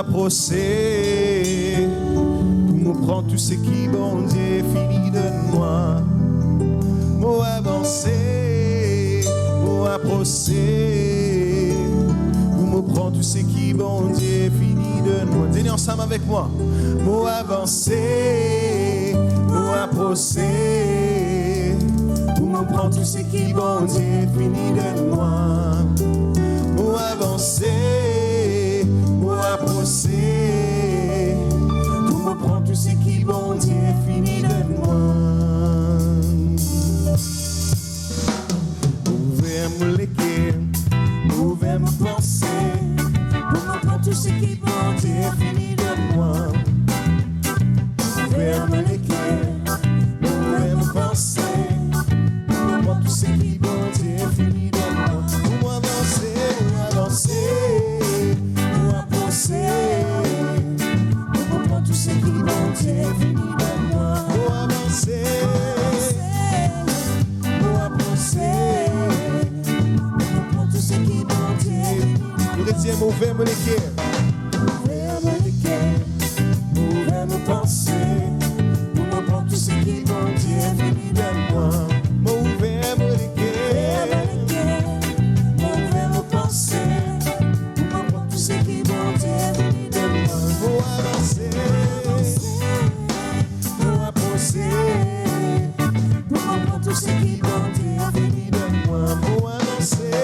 procès. Pour me prendre tout ce qui, bon Dieu, fini de moi. Moi avancer, moi procès. Pour me prendre tout ce qui, bon Dieu, fini de moi. Tenez ensemble avec moi. Moi avancer, moi procès. Pour me prendre tout ce qui, bon Dieu, fini de moi. Moi avancer, moi procès. Pour me prendre tout ce qui, bon Dieu, fini de moi. Pouvez me léguer, pouvez me penser. Pour me prendre tout ce qui, bon Dieu, fini de moi. Pouvez me léguer, pouvez me penser. Pour me prendre tout ce qui, bon Dieu, fini de moi. Pour avancer, moi procès. Pour me prendre tout ce qui, bon Dieu, fini de moi. Pour avancer, moi procès. Pour me prendre tout ce qui, bon Dieu, fini de moi. Vous retiens mauvais me léguer. Pouvez me penser. Pour me prendre tout ce qui, bon Dieu, fini de moi. Pouvez me léguer. Pouvez me penser. Pour me prendre tout ce qui, bon Dieu, fini de moi. Pour avancer, pour procès. Pour me prendre tout ce qui, bon Dieu, fini de moi. Pour avancer,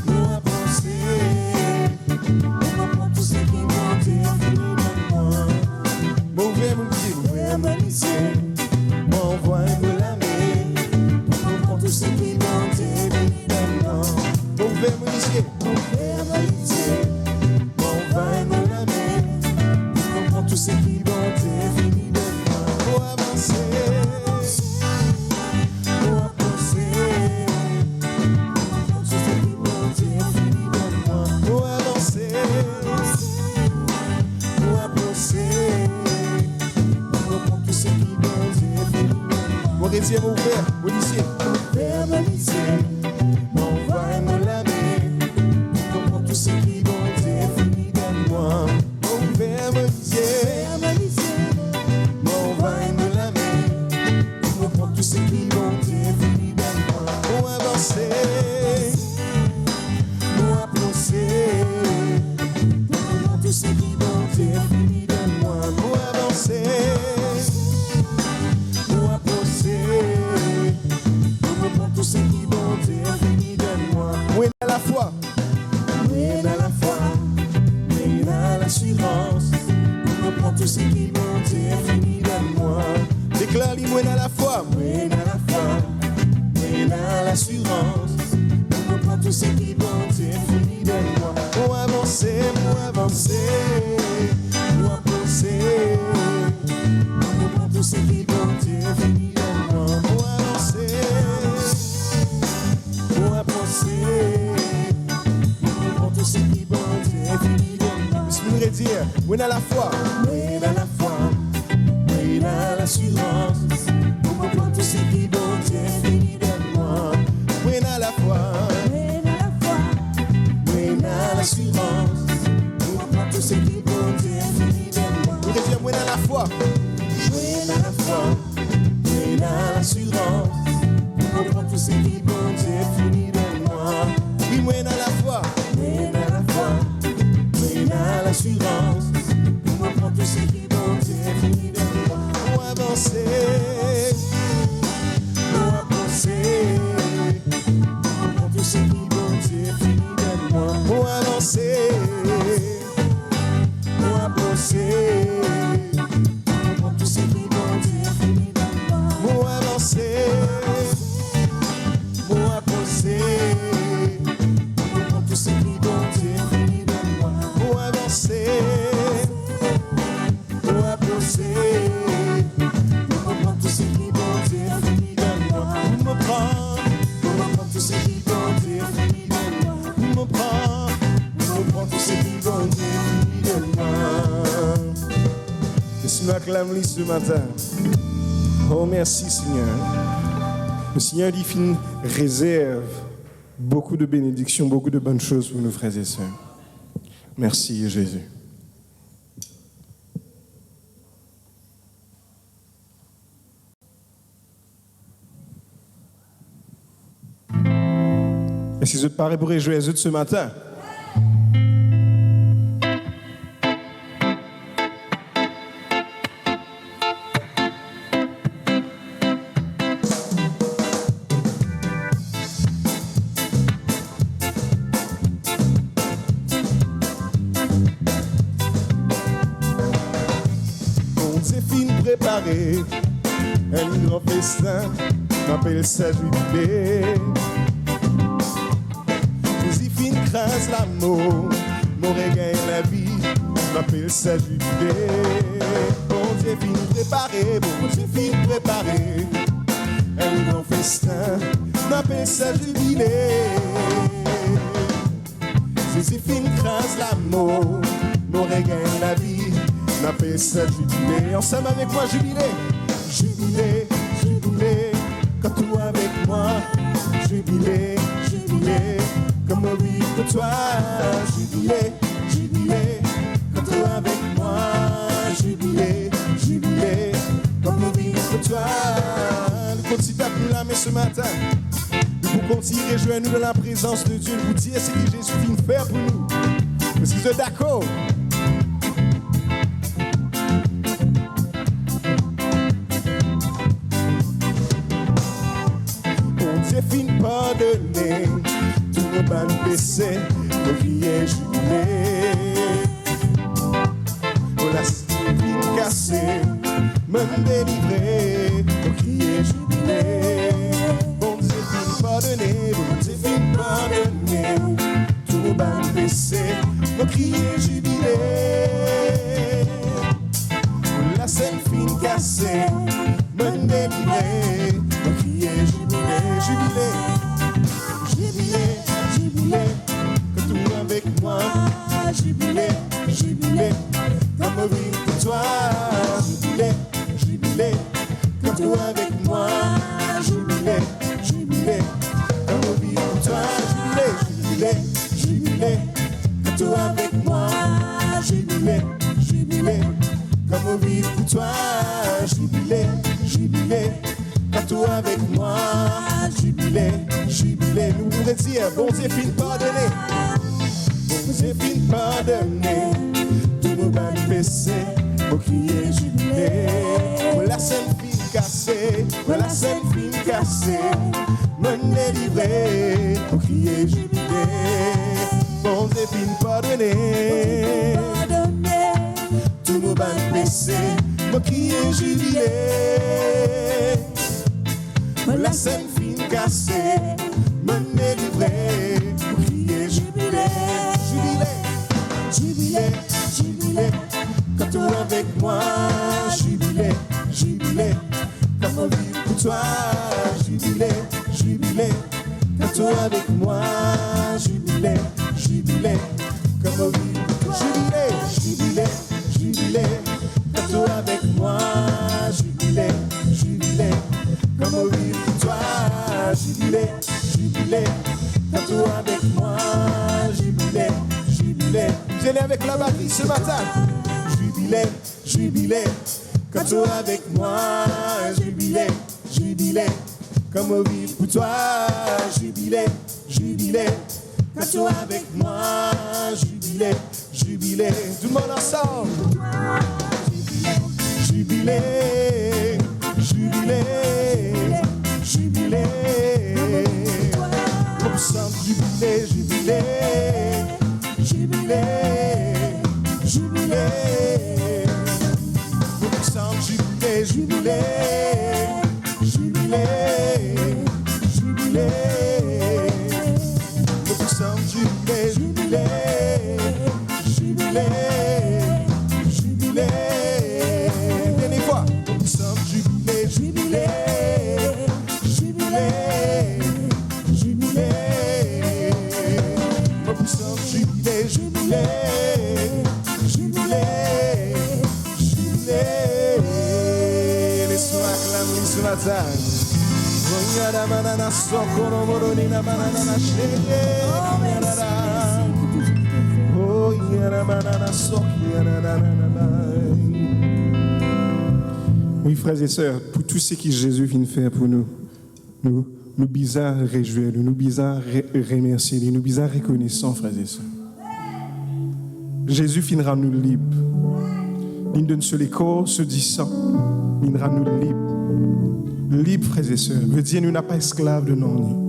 pour procès. Pour me prendre tout ce qui, bon Dieu, fini de moi. Mauvais me lisser, m'envoie-moi la main. Pour me prendre tout ce qui, bon Dieu, fini de moi. Mauvais me lisser, m'envoie-moi la main. Pour me prendre tout ce qui, bon Dieu, fini de moi. Pour avancer, pour procès. Pour me prendre tout ce qui, bon Dieu, fini de moi. Pour avancer, pour procès. Pour me prendre tout ce qui, bon Dieu, fini de moi. Mon désir ouvert, vous lycée. Ouvert, mon lycée. M'envoie-moi la main. Pour me prendre tout ce qui, bon Dieu, fini de moi. Ouvert, mon lycée. M'envoie-moi la main. Pour me prendre tout ce qui, bon Dieu, fini de moi. Pour avancer, pour procès. Pour me prendre tout ce qui, bon Dieu, fini de moi. Pour avancer, pour procès. Pour me prendre tout ce qui, bon Dieu, fini de moi. Oui, à la foi. Oui, à la foi. Oui, à l'assurance. Pour me prendre tout ce qui, bon Dieu, fini de moi. Déclare-lui, moi, à la foi. Oui, à la foi. Oui, à l'assurance. Pour me prendre tout ce qui, bon Dieu, fini de moi. Pour avancer, pour procès. Pour me prendre tout ce qui, bon Dieu, fini de moi. Pour avancer, pour procès. Pour me prendre tout ce qui, bon Dieu, fini de moi. Je voudrais dire, oui, à la foi. Oui, à la foi. Oui, à l'assurance. Pour me prendre tout ce qui, bon Dieu, fini de moi. Oui, à la foi. Oui, à l'assurance. Pour me prendre tout ce qui, bon Dieu, fini de moi. Vous voudrais dire, oui, à la foi. Oui, à la foi. Oui, à l'assurance. Pour me prendre tout ce qui, bon Dieu, fini de moi. Oui, moi, à la foi. Oui, à la foi. Oui, à l'assurance. Pour me prendre tout ce qui, bon Dieu, fini de moi. Pour avancer, pour procès. Pour me prendre tout ce qui, bon Dieu, fini de moi. Pour avancer, pour procès. Pour me prendre tout ce qui, bon Dieu, fini de moi. Pour avancer, pour procès. Pour me prendre tout ce qui, bon Dieu, fini de moi. Pour avancer, pour procès. Pour me prendre tout ce qui, bon Dieu, fini de moi. Pour me prendre tout ce qui, bon Dieu, fini de moi. Pour me prendre tout ce qui, bon Dieu, fini de moi. Je suis acclamé ce matin. Oh, merci Seigneur. Le Seigneur divin réserve beaucoup de bénédictions, beaucoup de bonnes choses pour nos frères et sœurs. Merci Jésus. Est-ce que vous êtes parés pour réjouir les autres ce matin? On s'est fini préparé un grand festin, on appelle ça jubilé. Crase l'amour, mon regagne la vie, m'appelle ça jubilé. Bon Dieu fini préparé, bon Dieu fini préparé, un grand festin, m'appelle ça jubilé. Jésus fini crase l'amour, mon regagne la vie, m'appelle ça jubilé. Ensemble avec moi jubilé, jubilé, jubilé, quand tout avec moi, jubilé, jubilé. Comme on vit pour toi, jubilé, jubilé, quand tu es avec moi, jubilé, jubilé, comme on vit pour toi. Nous continuons à plus la main ce matin. Nous continuons à rejoindre nous dans la présence de Dieu. Nous vous dire ce que Jésus vient faire pour nous. Est-ce que vous êtes d'accord? On s'est fini pardonner. Nos bandes baissées, nos criers jubilés. Oh la spine cassée, me délivrer, nos criers jubilés. Bon Dieu fin pardonner, bon Dieu fin pardonner. Tous nos bandes baissées, nos criers jubilés. Oh la scène fine cassée, me délivrer, nos criers jubilés, jubilés. Jubilé, jubilé, que tout avec moi, jubilé, jubilé, comme on vit pour toi, jubilé, jubilé, que tout avec moi, jubilé, jubilé, comme on vit pour toi, jubilé, jubilé, jubilé, que tout avec moi, jubilé, jubilé, comme on vit pour toi, jubilé, jubilé. Toi avec moi, jubilé, jubilé. Nous voulons dire, bon Dieu fin pardonner, bon Dieu fin pardonner. Tous nos bandes baissées, pour crier jubilé. La scène fin cassée, la scène fin cassée, me délivrer, pour crier jubilé. Bon Dieu fin pardonner, tous nos bandes baissées, pour crier jubilé. La scène fine cassée, me délivrer, pour crier jubilé, jubilé, jubilé, jubilé, quand tu es avec moi, jubilé, jubilé, comme on vit pour toi, jubilé, jubilé, quand tu es avec moi, jubilé, jubilé, comme on vit pour toi, jubilé, jubilé, jubilé, quand tu es avec moi, jubilé, jubilé. Comme on vit pour toi, jubilé, jubilé, quand tu es avec moi, jubilé, jubilé. Vous allez avec la batterie ce matin, jubilé, jubilé, quand tu es avec moi, jubilé, jubilé, comme on vit pour toi, jubilé, jubilé, quand tu es avec moi, jubilé, jubilé. Tout le monde ensemble, jubilé, jubilé. Jubilé, comme ça, jubilé, jubilé, jubilé, jubilé, comme ça, jubilé, jubilé, jubilé, jubilé, comme ça, jubilé, jubilé, jubilé, jubilé, dernière fois, comme ça, jubilé, jubilé. Jubilé, jubilé, jubilé, jubilé, jubilé. Laisse-moi acclamer ce matin. Voyana manana sokoro moroni na manana sheye. Oh Oui, frères et sœurs, pour tout ce que Jésus vient faire pour nous, nous bizarres réjouir, nous bizarres remercier, nous bizarres reconnaissants, frères et sœurs. Jésus finira nous libres. Il donne sur les corps, se dit sang, il rendra nous libres. Libres, frères et sœurs, veut dire nous n'avons pas esclaves de non.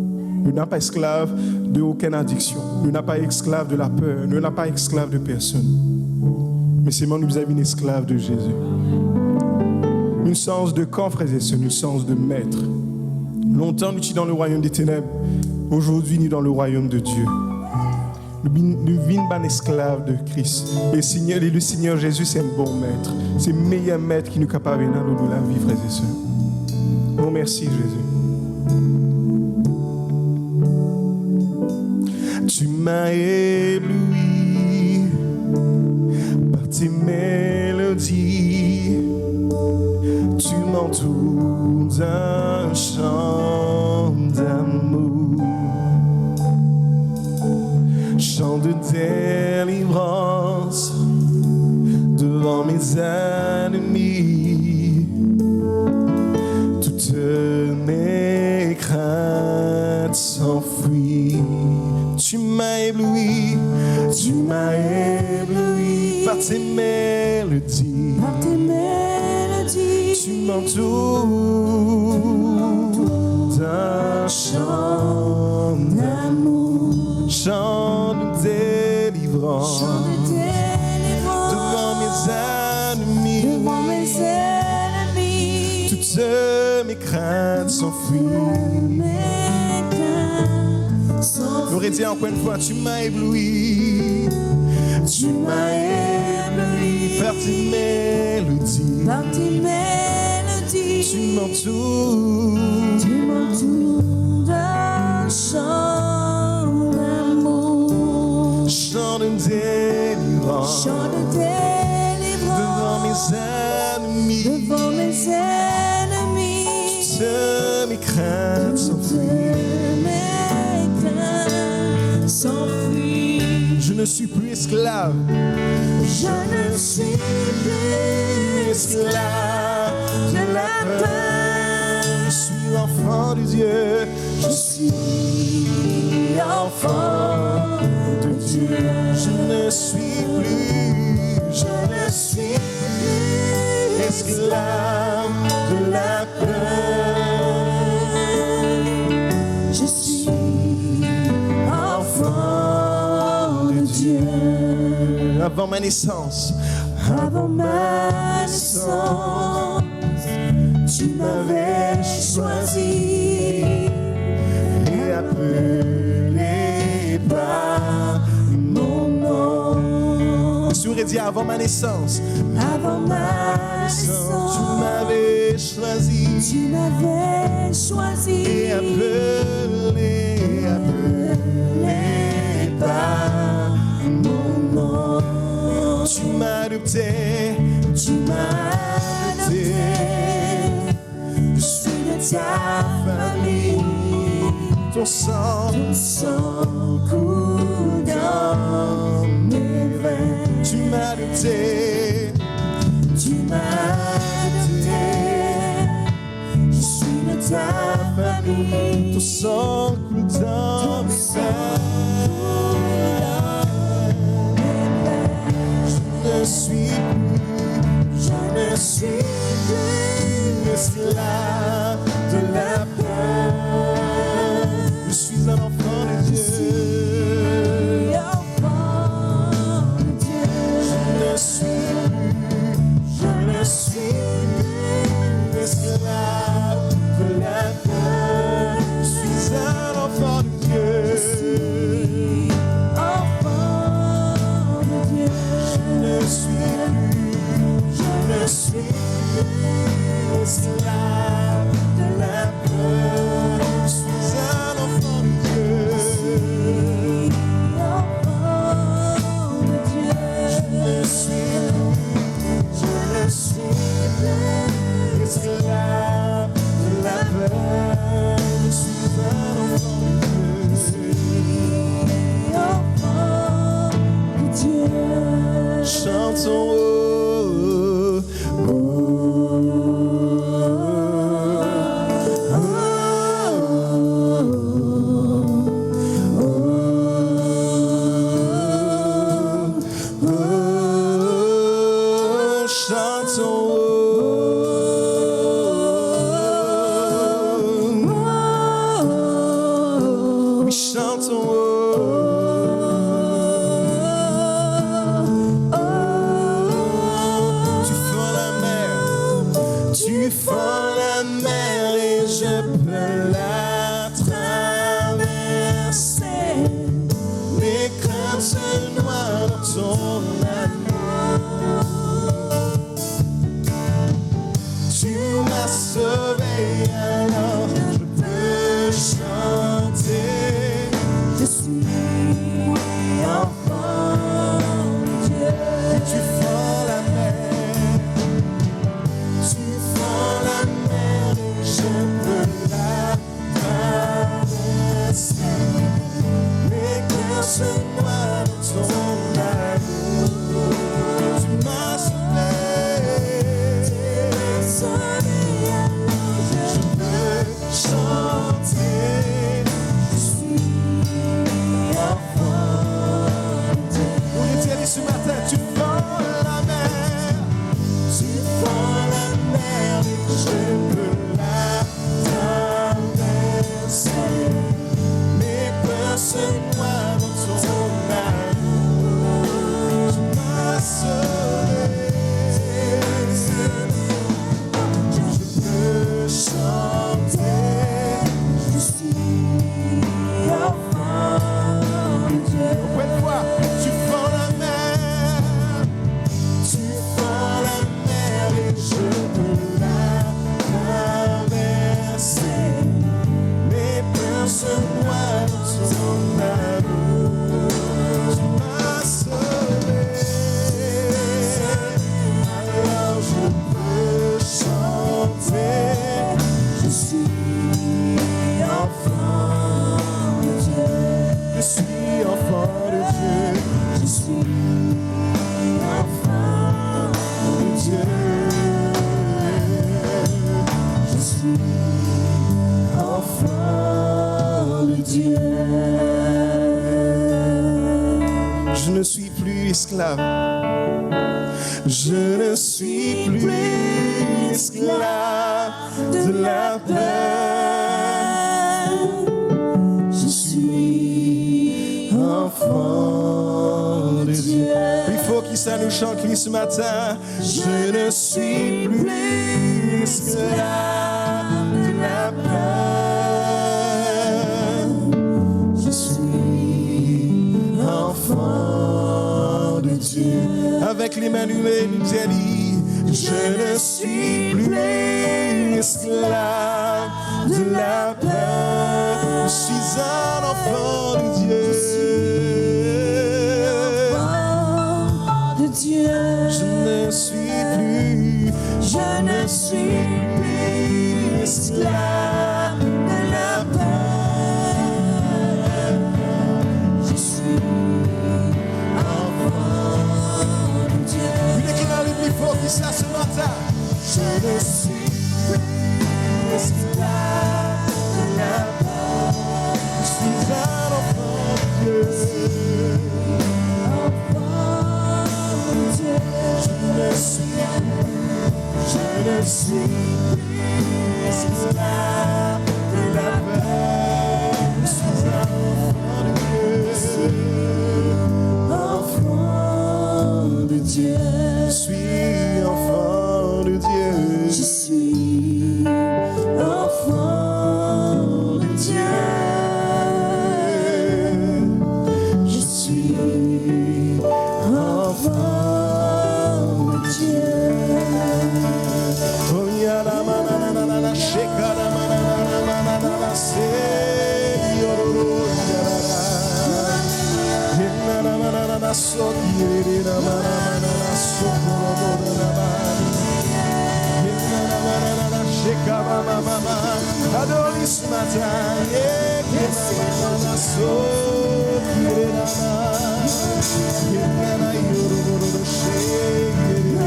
Nous n'avons pas esclaves de aucune addiction. Nous n'avons pas esclaves de la peur. Nous n'avons pas esclaves de personne. Mais c'est moi, nous avons une esclave de Jésus. Une sens de camp, frères et sœurs, une sens de maître. Longtemps, nous étions dans le royaume des ténèbres. Aujourd'hui, nous sommes dans le royaume de Dieu. Nous vîmes un esclave de Christ. Et le Seigneur Jésus, c'est un bon maître. C'est le meilleur maître qui nous est capable de nous la vie, frères et sœurs. Bon, merci, Jésus. Tu m'as ébloui par tes mélodies. Tu m'entoures d'un chant d'amour, chant de délivrance devant mes ennemis. Toutes mes craintes s'enfuient. Tu m'as ébloui par tes mélodies. Par tes mélodies, Tu m'entoures d'un chant d'amour, chant de délivrance chant de délivrance devant mes ennemis. devant mes ennemis. Toutes mes craintes s'enfuient. Mes craintes s'enfuient. Nous redisons encore une fois, tu m'as ébloui. Tu m'as ébloui par tes mélodies. Par tes mélodies, Tu m'entoures. tu m'entoures d'un chant d'amour, Chant de délivrance chant de délivrance devant mes ennemis. devant mes ennemis. Toutes mes craintes s'enfuient. Mes craintes s'enfuient. Je ne suis plus esclave. Je ne suis plus esclave de la peur. Je suis enfant de Dieu. Je suis enfant de Dieu. Je ne suis plus esclave de la peur. Je suis enfant de Dieu. Avant ma naissance, Avant ma naissance, tu m'avais choisi et appelé par mon nom. Je vous dit avant ma naissance, Avant ma tu naissance, m'avais choisi tu m'avais choisi et appelé par mon nom. Tu m'as adopté, Tu m'as adopté. Je suis de ta famille. ton sang Sans coup dans mes veines. tu m'as adopté, Tu m'as adopté. Je suis de ta famille. ton sang coule dans mes veines. Je ne suis plus esclave de la peur. Je suis un enfant de Dieu. Je ne suis plus esclave de la peur. Je suis un enfant de Dieu. Je ne suis plus esclave alors je peux chanter. Je suis enfant de Dieu. Tu fends la mer, tu fends la mer et je peux la traverser. Mes cœurs se noient dans ton amour. Tu m'as sauvé. Je peux chanter. Je suis enfant de Dieu. On est allé ce matin, tu fends la mer. Tu fends la mer et je peux la traverser. Mes peurs se noient dans ton amour. Tu m'as sauvé. Je peux chanter. Je suis enfant de Dieu. Encore une fois, tu fends la mer. Tu fends la mer et je peux la traverser. Mes peurs se noient dans ton amour. Tu m'as sauvé. Alors je peux chanter. Je suis enfant de Dieu. Je suis enfant de Dieu. Je suis enfant de Dieu. Je suis enfant de Dieu. Je ne suis plus esclave. Je ne suis plus esclave de la peur. Je suis enfant de Dieu. Il faut qu'il ça nous chante lui ce matin. Je ne suis plus esclave de la peur. Je suis Enfant de Dieu. Avec l'Emmanuel, nous a dit, je ne suis plus esclave de la peur. Je suis un enfant de Dieu. enfant de Dieu. Je ne suis plus, Je ne suis plus esclave de la peur. Je suis enfant de Dieu. il éclaire le plus fort qui ça ce matin. Je ne suis plus esclave de la peur. Je suis un enfant de Dieu. Enfant de Dieu. Je ne suis plus esclave de la peur. Je suis un enfant de Dieu. Enfant de Dieu. Je suis enfant de Dieu. Je suis enfant de Dieu. Je suis enfant de Dieu. Oh, ya la ma na na na na na, sheka la ma na na na na na na na, se yororo ya la la. Ye na na na na na na, so ye na na na na na, so koro na na. Ye na na na na na na, sheka ma ma ma ma. Adore ce matin, ye na na na na, so ye na na. Ye na na yororo she ye na.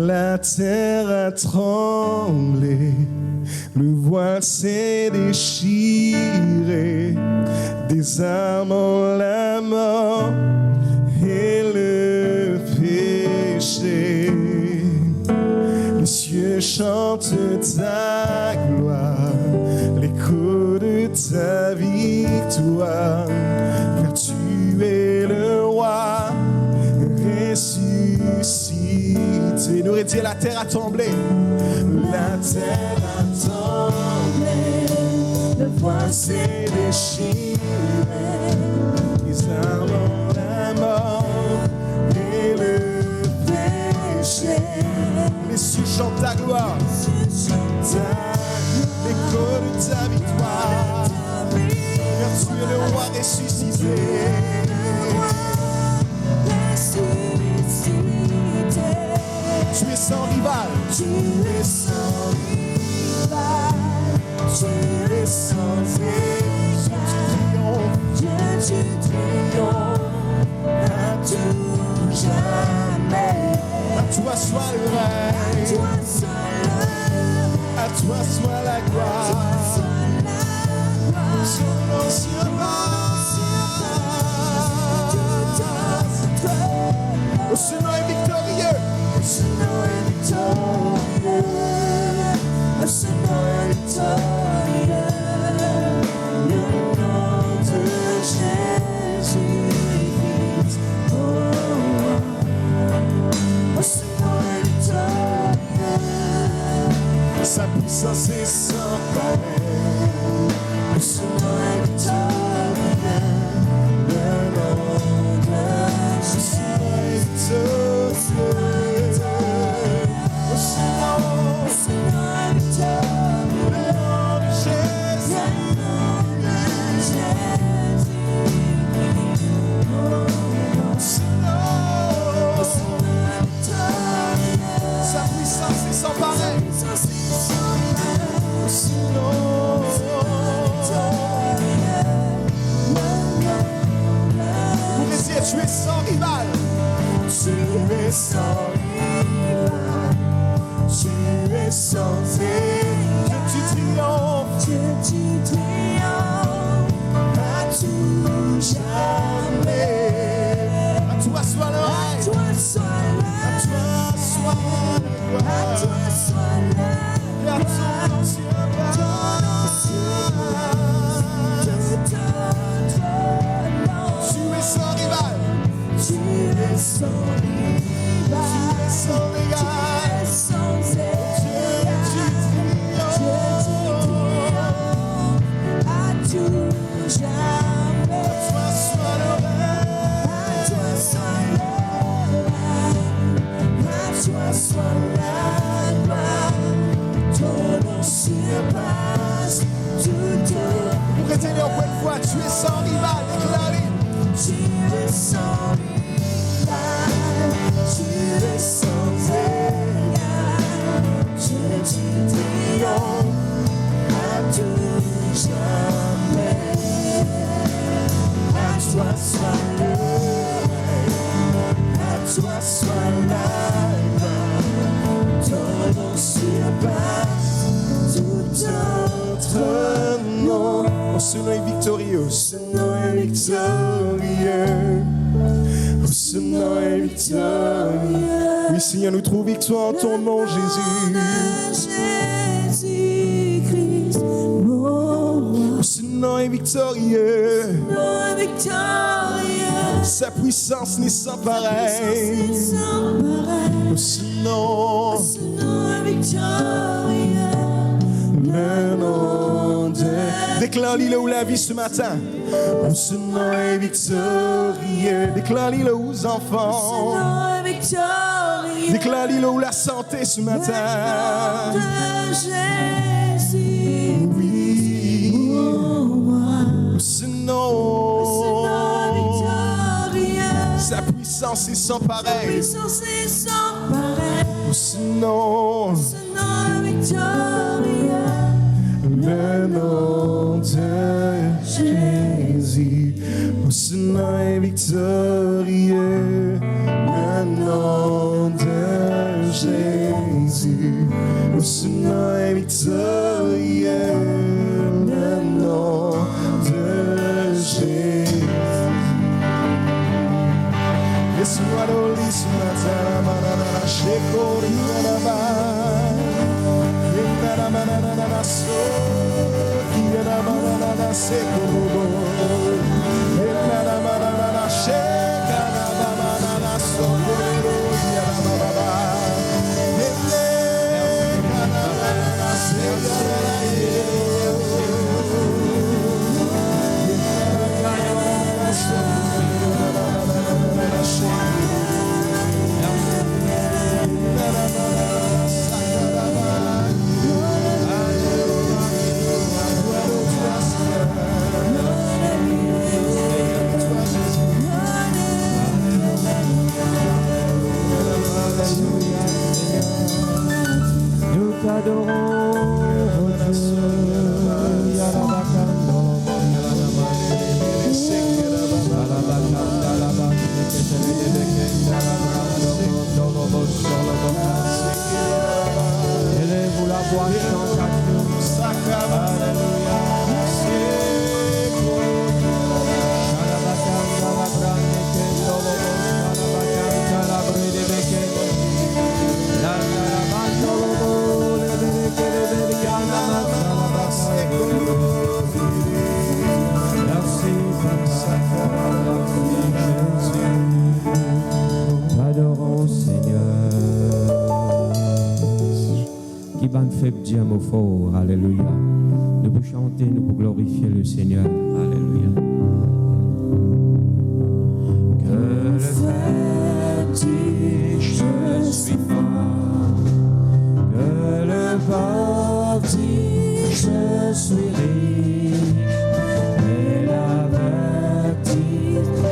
La terre a tremblé, le voile s'est déchiré, désarmant la mort et le péché. Les cieux chantent ta gloire, l'écho de ta victoire, car tu es le roi ressuscité. Nous aurait dit la terre a tremblé, terre a tremblé, le voile s'est s'est déchiré, les armes la mort et le péché. Les cieux chantent ta gloire, l'écho de ta victoire, car tu es le roi ressuscité. Tu es sans rival, Tu es sans rival, tu es sans égal. Dieu, tu triomphes à tout jamais. à toi soit le règne, Toi seul le à toi soit la gloire. Son nom surpasse, ce nom est victorieux. Ce nom est victorieux, ce nom est victorieux, le nom de Jésus-Christ. Oh, ce nom est victorieux, Sa puissance est sans pareil. ce nom est victorieux, le nom de Jésus-Christ. Sa puissance est sans pareil. Vous me disiez, tu es sans rival. Tu es sans rival, tu es sans égal. Tu triomphes. Dieu, tu triomphes à tout jamais. À toi soit le À règne. toi soit À toi soit la à gloire. toi soit la Car ton nom surpasse. Tu es sans rival. Tu es sans rival, Tu es sans tu égal. es sans égal. Tu À tout jamais. toi soit le règne. À toi soit le règne, à toi soit la gloire. Ton nom surpasse tout autre. Pour rester encore une fois, tu es sans rival. Déclaré. Tu es sans rival, tu es sans égal. Dieu, tu triomphes à tout jamais. À toi soit le règne, à toi soit la gloire. Ton nom surpasse tout autre nom. Oh, ce nom est victorieux. Ce nom est victorieux. Ce nom est victorieux. Oui, Seigneur, nous trouvons victoire en ton nom, Jésus. Jésus-Christ, mon roi. Ce nom est victorieux. Ce nom est victorieux. Sa puissance n'est sans pareil. C'est sans pareil. Ce nom, Ce nom est victorieux. le nom de... Déclare-le où la vie ce matin. Oh, ce nom est victorieux. Déclare-le aux Ce enfants. nom est victorieux. Déclare-le où la santé ce matin. De Jésus, Oui. mon roi. Ce Ce nom nom, est victorieux. sa puissance est sans pareil. Puissance est sans pareil. Oh, ce nom, Ce nom est victorieux. le nom de Jésus. Oh, ce nom est victorieux. Le nom de Jésus. Oh, ce nom est victorieux. Le nom de Jésus. Laisse-moi l'oli ce matin. Manana, shekori, manana. Manana, so. Manana, sekoro. Manana, shekara, manana, sokoro. Manana, t'adorons, oh Dieu. Yarabakando, élève la voix, chante à nous. T'adorons, Seigneur. Qui va faire Dieu mot fort, alléluia. Nous pouvons chanter, nous pouvons glorifier le Seigneur, alléluia. Que le vertige je suis fort, que le vertige je suis riche, et la vertige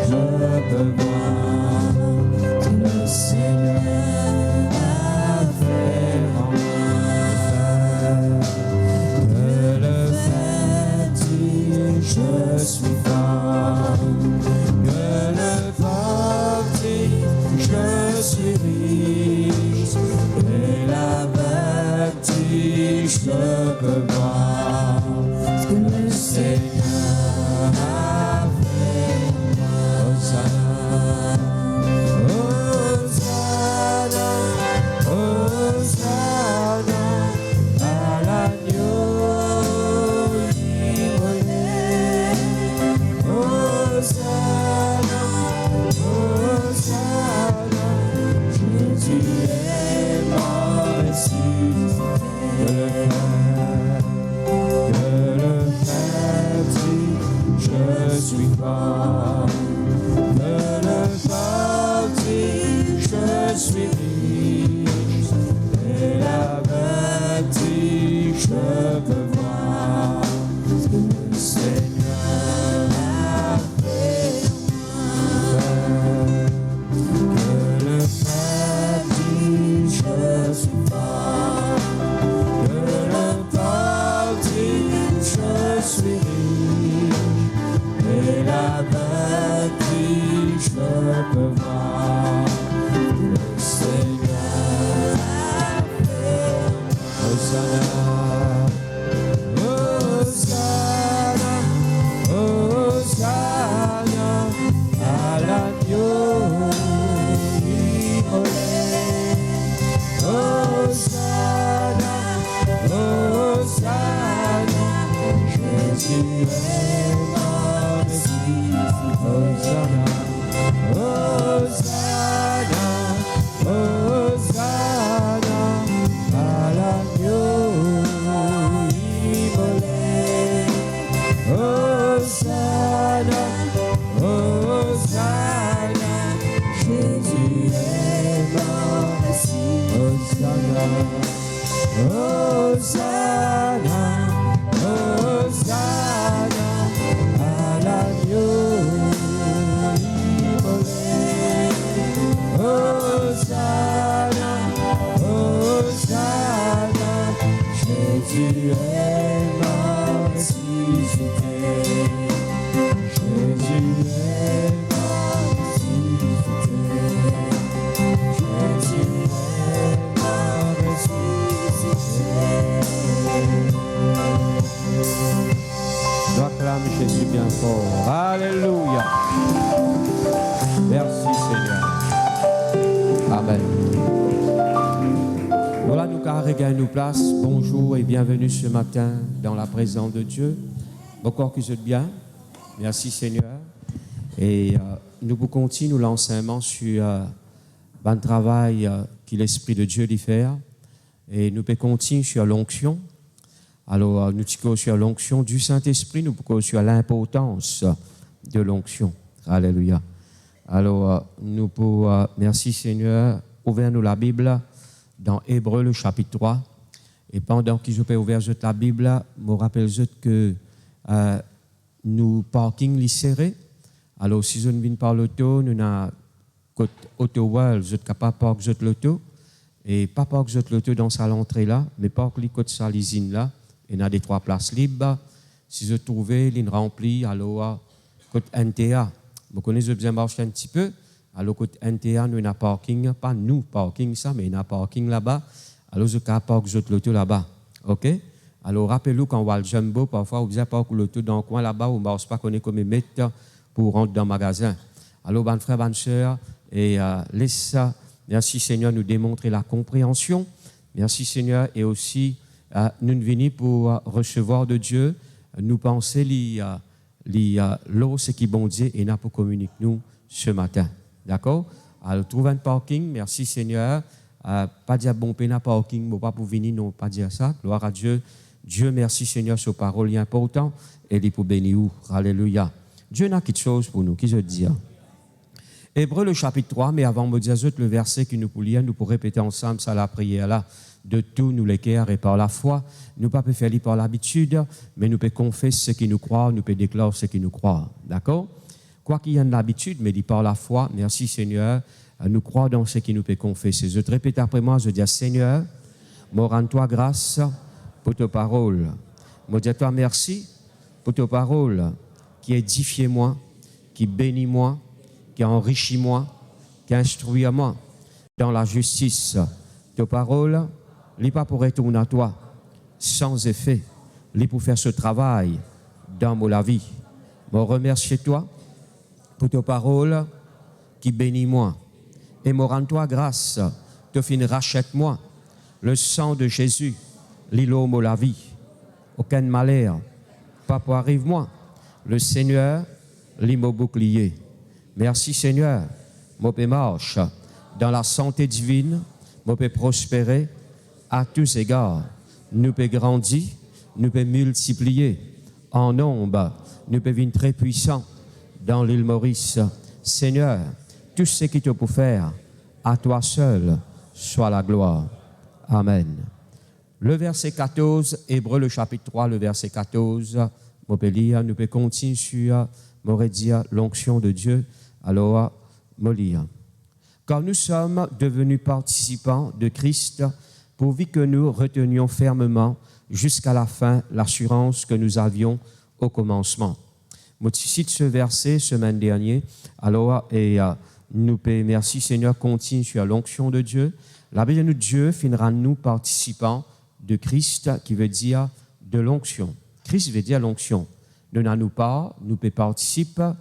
je peux voir que le Seigneur a fait en moi. Que le vertige je suis fort, que le vertige je suis riche, et la vertige je peux voir ce que le Seigneur a fait. Hosanna, Hosanna, Hosanna à l'agneau immolé. Hosanna, Hosanna, Jésus est mort et ressuscité. Que le vertige je suis fort, que le vertige je suis riche, et la vertige je peux voir ce que le Seigneur a fait. Que le vertige je suis fort, que le vertige je suis riche, et la vertige je peux voir le Seigneur a fait. Hosanna, Hosanna, Hosanna à l'agneau immolé. Hosanna, Hosanna, Jésus est mort et ressuscité. Hosanna, Hosanna, Hosanna à l'agneau immolé. Hosanna, Hosanna, Jésus est mort et ressuscité. Hosanna, Hosanna à l'agneau immolé. Hosanna, Hosanna, Jésus est mort et ressuscité. Jésus est mort et ressuscité. Jésus est mort et ressuscité. Je acclame Jésus bien fort. Alléluia. Merci Seigneur. Amen. Voilà, nous regagnons nos places. Bonjour et bienvenue ce matin dans la présence de Dieu. Encore que vous êtes bien. Merci Seigneur. Et nous vous continuons l'enseignement sur le travail que l'Esprit de Dieu dit faire. Et nous pouvons continuer sur l'onction. Alors, nous disons sur l'onction du Saint-Esprit, nous disons sur l'importance de l'onction. Alléluia. Alors, nous pouvons, merci Seigneur, ouvrir-nous la Bible dans Hébreux, le chapitre 3. Et pendant que je peux ouvrir la Bible, je me rappelle que nous parking les serrés. Alors, si je ne viens par l'auto, nous avons auto-wall, vous êtes capable de parker l'auto. Et pas que vous êtes le dans sa l'entrée là, mais pas que les côtes sa l'usine là. Il y a des 3 places libres. Si vous trouvez, l'une remplie, alors, côté NTA. Vous connaissez, vous bien marcher un petit peu. Alors, côté NTA, nous, il y a un parking. Pas nous, parking, ça, mais il y a un parking là-bas. Alors, vous avez park vous êtes l'auto là-bas. OK? Alors, rappelez-vous quand on voit le jumbo, parfois, vous avez park l'auto dans le coin là-bas, où on ne pas connaître comme mettre pour rentrer dans le magasin. Alors, bonne frère, bonne sœur, et laisse ça. Merci Seigneur, nous démontrer la compréhension. Merci Seigneur, et aussi nous venons pour recevoir de Dieu, nous penser l'eau, ce qui bon Dieu, et n'a pour communiquer nous ce matin. D'accord? Alors, trouve un parking, merci Seigneur. Pas dire bon péna parking, bon pas pour venir, non, pas dire ça. Gloire à Dieu. Dieu, merci Seigneur, sur parole important, et il pour bénir. Alléluia. Dieu n'a quelque chose pour nous, qui je dis. Hébreux le chapitre 3, mais avant de me dire le verset que nous pourrions lire, nous pourrons répéter ensemble ça la prière là. De tout nous les cœurs et par la foi, nous pas faire lire par l'habitude, mais nous pouvons confesser ce qui nous croit, nous pouvons déclarer ce qui nous croit. D'accord? Quoi qu'il y ait une habitude, mais dit par la foi, merci Seigneur, nous croyons dans ce qui nous peut confesser. Je te répète après moi, je dis Seigneur, me rends-toi grâce pour ta parole. Me dis-toi merci pour ta parole qui édifie moi, qui bénit moi, qui enrichit moi, qui instruit moi dans la justice. Ta parole, n'est pas pour retourner à toi, sans effet, n'est pour faire ce travail dans la vie. Je remercie toi pour ta parole qui bénit moi. Et me rends-toi grâce, te fin rachète-moi. Le sang de Jésus, l'îlot la vie. Aucun malheur, pas pour arrive-moi. Le Seigneur, l'imo bouclier. Merci Seigneur, je peux marcher dans la santé divine, je peux prospérer à tous égards. Nous peut grandir, nous peut multiplier en nombre, nous peut venir très puissant dans l'île Maurice. Seigneur, tout ce qui te peut faire, à toi seul soit la gloire. Amen. Le verset 14, Hébreux le chapitre 3, le verset 14, on peut lire, nous peut continuer sur, m'aurait dit, l'onction de Dieu. Alors, Molia. Car nous sommes devenus participants de Christ, pourvu que nous retenions fermement jusqu'à la fin l'assurance que nous avions au commencement. Je cite ce verset semaine dernière. Alors, nous payons, merci Seigneur, continue sur l'onction de Dieu. La Bible de Dieu finira nous participants de Christ, qui veut dire de l'onction. Christ veut dire l'onction. Nous n'avons pas, nous pouvons participer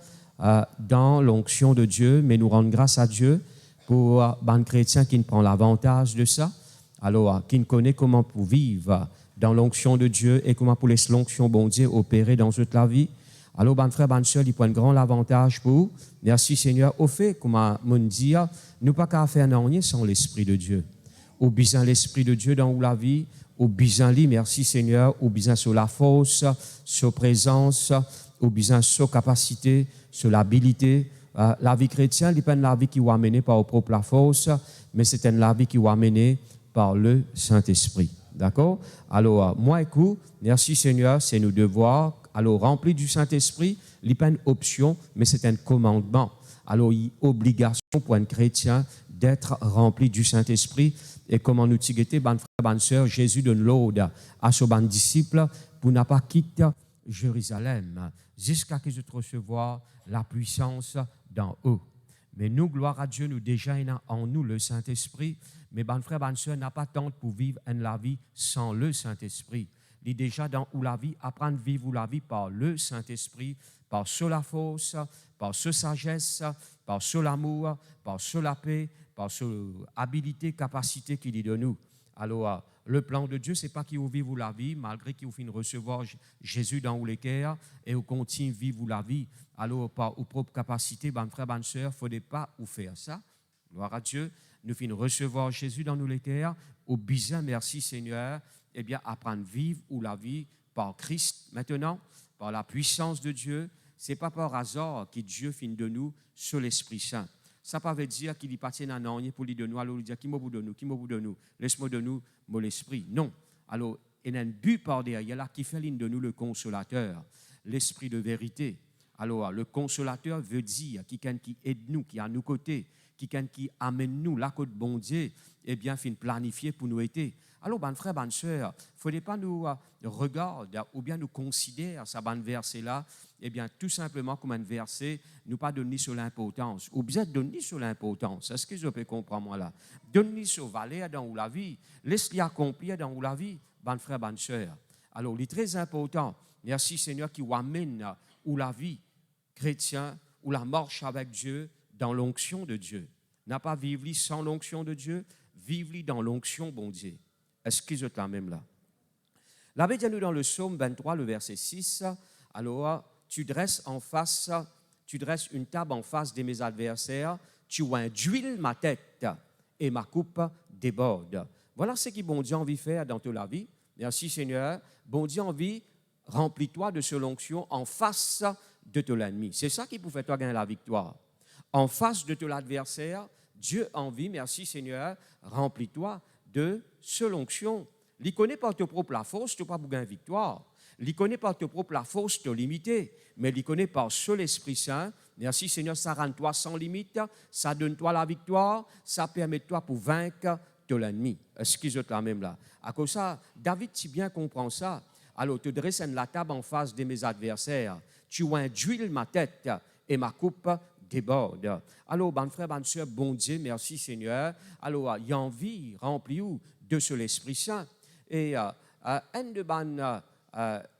dans l'onction de Dieu, mais nous rendons grâce à Dieu pour les chrétiens qui ne prend l'avantage de ça, alors qui ne connaît comment pour vivre dans l'onction de Dieu et comment pour laisser l'onction bon Dieu opérer dans toute la vie. Alors, ben frère, ben soeur, ils prennent grand avantage pour vous. Merci Seigneur. Au fait, comme on dit, nous pas qu'à faire rien sans l'Esprit de Dieu. Au besoin l'Esprit de Dieu dans la vie, au besoin lui, merci Seigneur, au besoin sur la force, sur présence, au besoin sur capacité, sur l'habilité. La vie chrétienne n'est pas une vie qui est amenée par la propre force, mais c'est une vie qui est amenée par le Saint-Esprit. D'accord? Alors, moi, écoute, merci Seigneur, c'est nos devoirs. Alors, rempli du Saint-Esprit, il n'est pas une option, mais c'est un commandement. Alors, il y a obligation pour un chrétien d'être rempli du Saint-Esprit. Et comment nous tigueter, bonne frère, bonne sœur, Jésus donne l'ordre à ses bonnes disciples pour ne pas quitter Jérusalem jusqu'à ce qu'ils recevoir la puissance d'en haut. Mais nous, gloire à Dieu, nous déjà en nous le Saint-Esprit. Mais bonne frère, bonne sœur, n'a pas tant pour vivre la vie sans le Saint-Esprit. Il est déjà dans la vie, apprendre à vivre la vie par le Saint-Esprit, par ce la force, par ce sagesse, par ce l'amour, par ce la paix, par ce habilité, capacité qu'il est de nous. Alors, le plan de Dieu, ce n'est pas qu'il vous vive la vie, malgré qu'il vous finisse recevoir Jésus dans les cœurs et vous continuez à vivre la vie. Alors, par vos propres capacités, bonne frère, bonne sœur, il ne faudrait pas vous faire ça. Gloire à Dieu. Nous finissons recevoir Jésus dans les cœurs. Au besoin, merci Seigneur, eh bien, apprendre à vivre la vie par Christ maintenant, par la puissance de Dieu. Ce n'est pas par hasard que Dieu finit de nous sur l'Esprit Saint. Ça ne veut pas dire qu'il y appartient à un pour lui de nous, alors il dit qui m'a de nous, qui m'a de nous, laisse-moi de nous, mon esprit. Non. Alors, il y a un but par derrière là qui fait de nous le consolateur, l'esprit de vérité. Alors, le consolateur veut dire quelqu'un qui aide nous, qui est à nos côtés, qui amène nous là côté bon Dieu, eh bien, fin planifier pour nous aider. Alors, ben frère, ben sœur, il ne faudrait pas nous regarder ou bien nous considérer ça ben verset-là, eh bien, tout simplement comme un verset, nous pas donner sur l'importance. Ou bien donner sur l'importance. Est-ce que je peux comprendre moi là? Donner sur valer dans la vie, laisse-les accomplir dans la vie, ben frère, ben sœur. Alors, il est très important. Merci Seigneur qui amène ou la vie chrétien ou la marche avec Dieu dans l'onction de Dieu. N'a pas vivre sans l'onction de Dieu, vivre dans l'onction, bon Dieu. Est-ce que je la même là? La Bible dit nous dans le psaume 23, le verset 6, alors tu dresses une table en face de mes adversaires, tu induis ma tête et ma coupe déborde. Voilà ce que bon Dieu a envie de faire dans toute la vie. Merci Seigneur. Bon Dieu a envie, remplis-toi de ce l'onction en face de ton ennemi. C'est ça qui peut faire toi gagner la victoire. En face de ton adversaire, Dieu a envie, merci Seigneur, remplis-toi de ce l'onction. Il ne connaît pas ton propre la force, tu ne peux pas gagner la victoire. Il ne connaît pas ton propre la force, tu es limité. Mais il connaît par seul l'Esprit Saint. Merci Seigneur, ça rend toi sans limite, ça donne toi la victoire, ça permet toi pour vaincre ton ennemi. Est-ce que je te la même là? À cause de ça, David, si bien comprend ça, alors tu dresses la table en face de mes adversaires, tu induis ma tête et ma coupe déborde. Alors, bon frère, bonne soeur, bon Dieu, merci Seigneur. Alors, il y a envie, remplis-vous de ce l'Esprit Saint. Et un de bon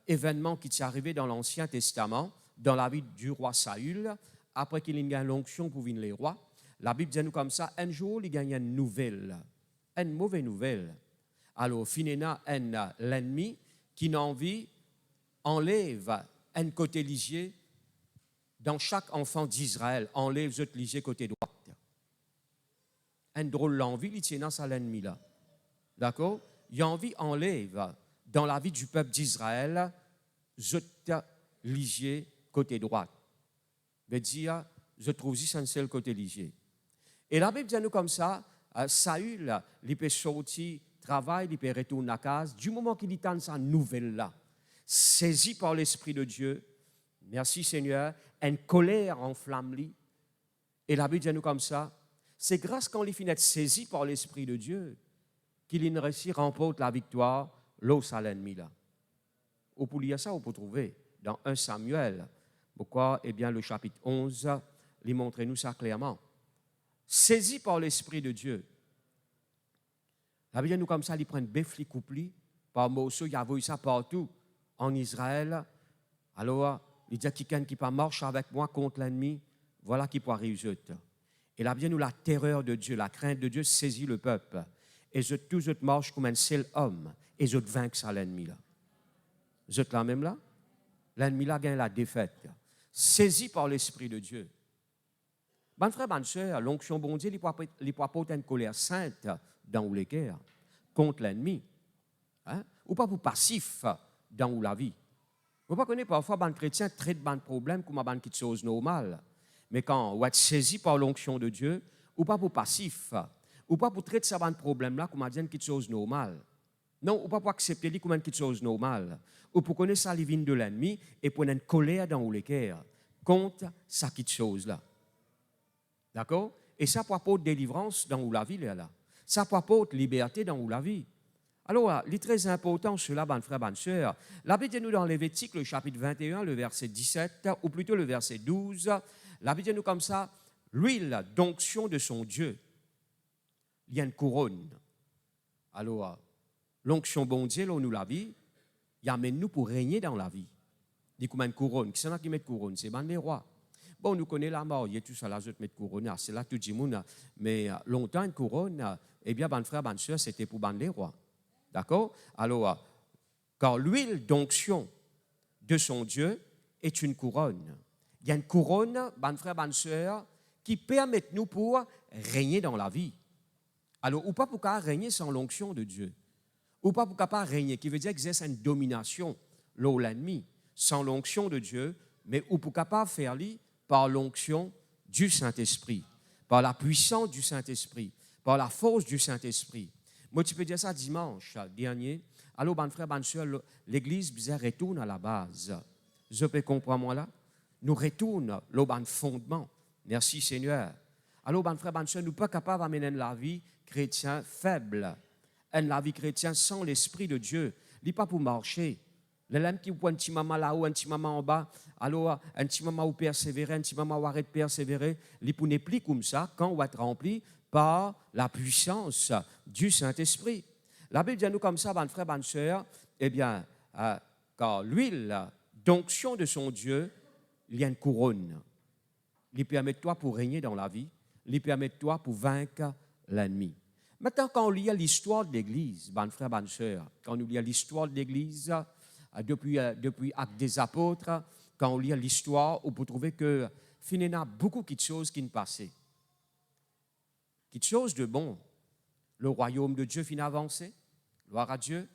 événements qui s'est arrivé dans l'Ancien Testament, dans la vie du roi Saül, après qu'il ait gagné l'onction pour venir les rois, la Bible dit nous comme ça, un jour, il gagne une nouvelle, une mauvaise nouvelle. Alors, finalement, l'ennemi qui n'a envie enlève un côté ligier dans chaque enfant d'Israël, enlève l'autre ligier côté droit. Un drôle l'envie, il tient à l'ennemi là. D'accord? Il a envie enlève dans la vie du peuple d'Israël, l'autre ligier côté droit. Veut dire, je trouve ici un seul côté ligier. Et la Bible dit nous comme ça, Saül, il peut sortir, travail, il peut retourner à casa, du moment qu'il entend sa nouvelle là, saisi par l'Esprit de Dieu, merci Seigneur, une colère enflamme-lui. Et la Bible dit nous comme ça, c'est grâce quand il finit d'être saisi par l'Esprit de Dieu qu'il réussit remporte la victoire l'os à l'ennemi là. Ou pour lire ça, on peut trouver dans 1 Samuel. Pourquoi? Eh bien, le chapitre 11, il montre nous ça clairement. Saisi par l'Esprit de Dieu. La Bible dit nous comme ça, il prend une bœuf, il coupe par morceau, il a vu ça partout en Israël. Alors, il dit quelqu'un qui pas marche avec moi contre l'ennemi, voilà qui pourra réussir. Et là, bien nous, la terreur de Dieu, la crainte de Dieu saisit le peuple. Et je tous marche comme un seul homme. Et je vainc ça l'ennemi là. Je te la même là? L'ennemi là gagne la défaite. Saisi par l'Esprit de Dieu. Bon frère, bonne soeur, l'onction bon Dieu, il peut apporter une colère sainte dans les cœurs contre l'ennemi. Hein? Ou pas pour passif dans la vie. Vous ne connaissez parfois un chrétien traite de problème comme un qui chose normale. Mais quand vous êtes saisi par l'onction de Dieu, ou pas pour passif, ou pas pour traiter ce problème-là comme une qui chose normale. Non, ou pas pour accepter lui comme une chose normale. Ou pour connaître ça les vignes de l'ennemi et pour une colère dans les cœurs contre ça qui chose-là. D'accord? Et ça pour apporter délivrance dans la vie là. Ça pour apporter liberté dans la vie. Alors, il est très important, cela, bonne frère, bonne sœur. La Bible dit nous dans Lévitique, le chapitre 21, le verset 17, ou plutôt le verset 12, la Bible dit nous comme ça, l'huile d'onction de son Dieu. Il y a une couronne. Alors, l'onction bon Dieu, là, nous la vie, il amène nous pour régner dans la vie. Il dit comme une couronne. Qui c'est qui met couronne? C'est les rois. Bon, nous connaissons la mort, il y a tout ça, là, je mettre couronne, c'est là tout le monde. Mais longtemps, une couronne, eh bien, bonne frère, bonne sœur, c'était pour les rois. D'accord? Alors, car l'huile d'onction de son Dieu est une couronne. Il y a une couronne, bonne frère, bonne sœur, qui permet nous pour régner dans la vie. Alors, ou pas pour qu'à régner sans l'onction de Dieu. Ou pas pour qu'à régner, qui veut dire exercer une domination, l'ennemi, sans l'onction de Dieu, mais ou pour qu'à faire lui par l'onction du Saint-Esprit, par la puissance du Saint-Esprit, par la force du Saint-Esprit. Moi, tu peux dire ça dimanche dernier. Alors, bonne frère, bonne soeur, l'église retourne à la base. Je peux comprendre moi là? Nous retournons au bon fondement. Merci Seigneur. Alors, ben frère, ben soeur, nous ne sommes pas capables d'amener la vie chrétienne faible. La vie chrétienne sans l'Esprit de Dieu. Il n'est pas pour marcher. L'homme qui voit un petit maman là-haut, un petit maman en bas, alors un petit maman où persévérer, un petit maman où arrête de persévérer, il n'est plus comme ça quand on va être rempli par la puissance du Saint-Esprit. La Bible dit à nous comme ça, ben frère, ben soeur, eh bien, car l'huile d'onction de son Dieu, il y a une couronne. Il permet de toi pour régner dans la vie, il permet de toi pour vaincre l'ennemi. Maintenant, quand on lit l'histoire de l'Église, ben frère, ben soeur, quand on lit l'histoire de l'Église, depuis Actes des Apôtres, quand on lit l'histoire, on peut trouver que finalement, il y a beaucoup de choses qui ne passaient. Quelque chose de bon. Le royaume de Dieu finit avancé, gloire à Dieu.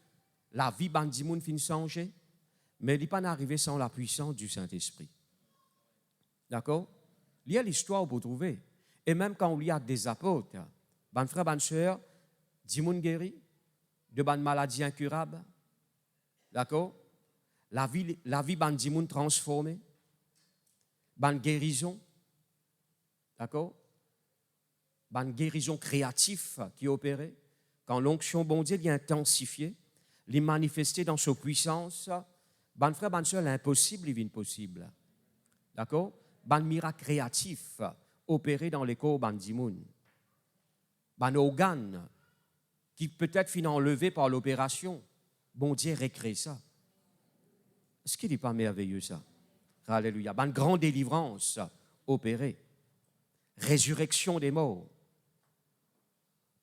La vie bandimoun finit changer, mais il n'est pas arrivé sans la puissance du Saint-Esprit. D'accord? Il y a l'histoire, on peut trouver. Et même quand on lit Actes des Apôtres, ban frère, ban sœur, dimoun guéri, de ban maladie incurable. D'accord? La vie ban dimoun transformée, ban guérison. D'accord? Ban guérison créative qui est opérée. Quand l'onction bon Dieu est intensifiée, les manifester dans sa puissance, ban frère, ban sœur, l'impossible, il vient possible. D'accord? Ban miracle créatif opéré dans les corps ban dimoun. Ban organe qui peut-être finit enlevé par l'opération, bon Dieu récrée ça. Est-ce qu'il n'est pas merveilleux ça? Alléluia. Ban grande délivrance opérée. Résurrection des morts.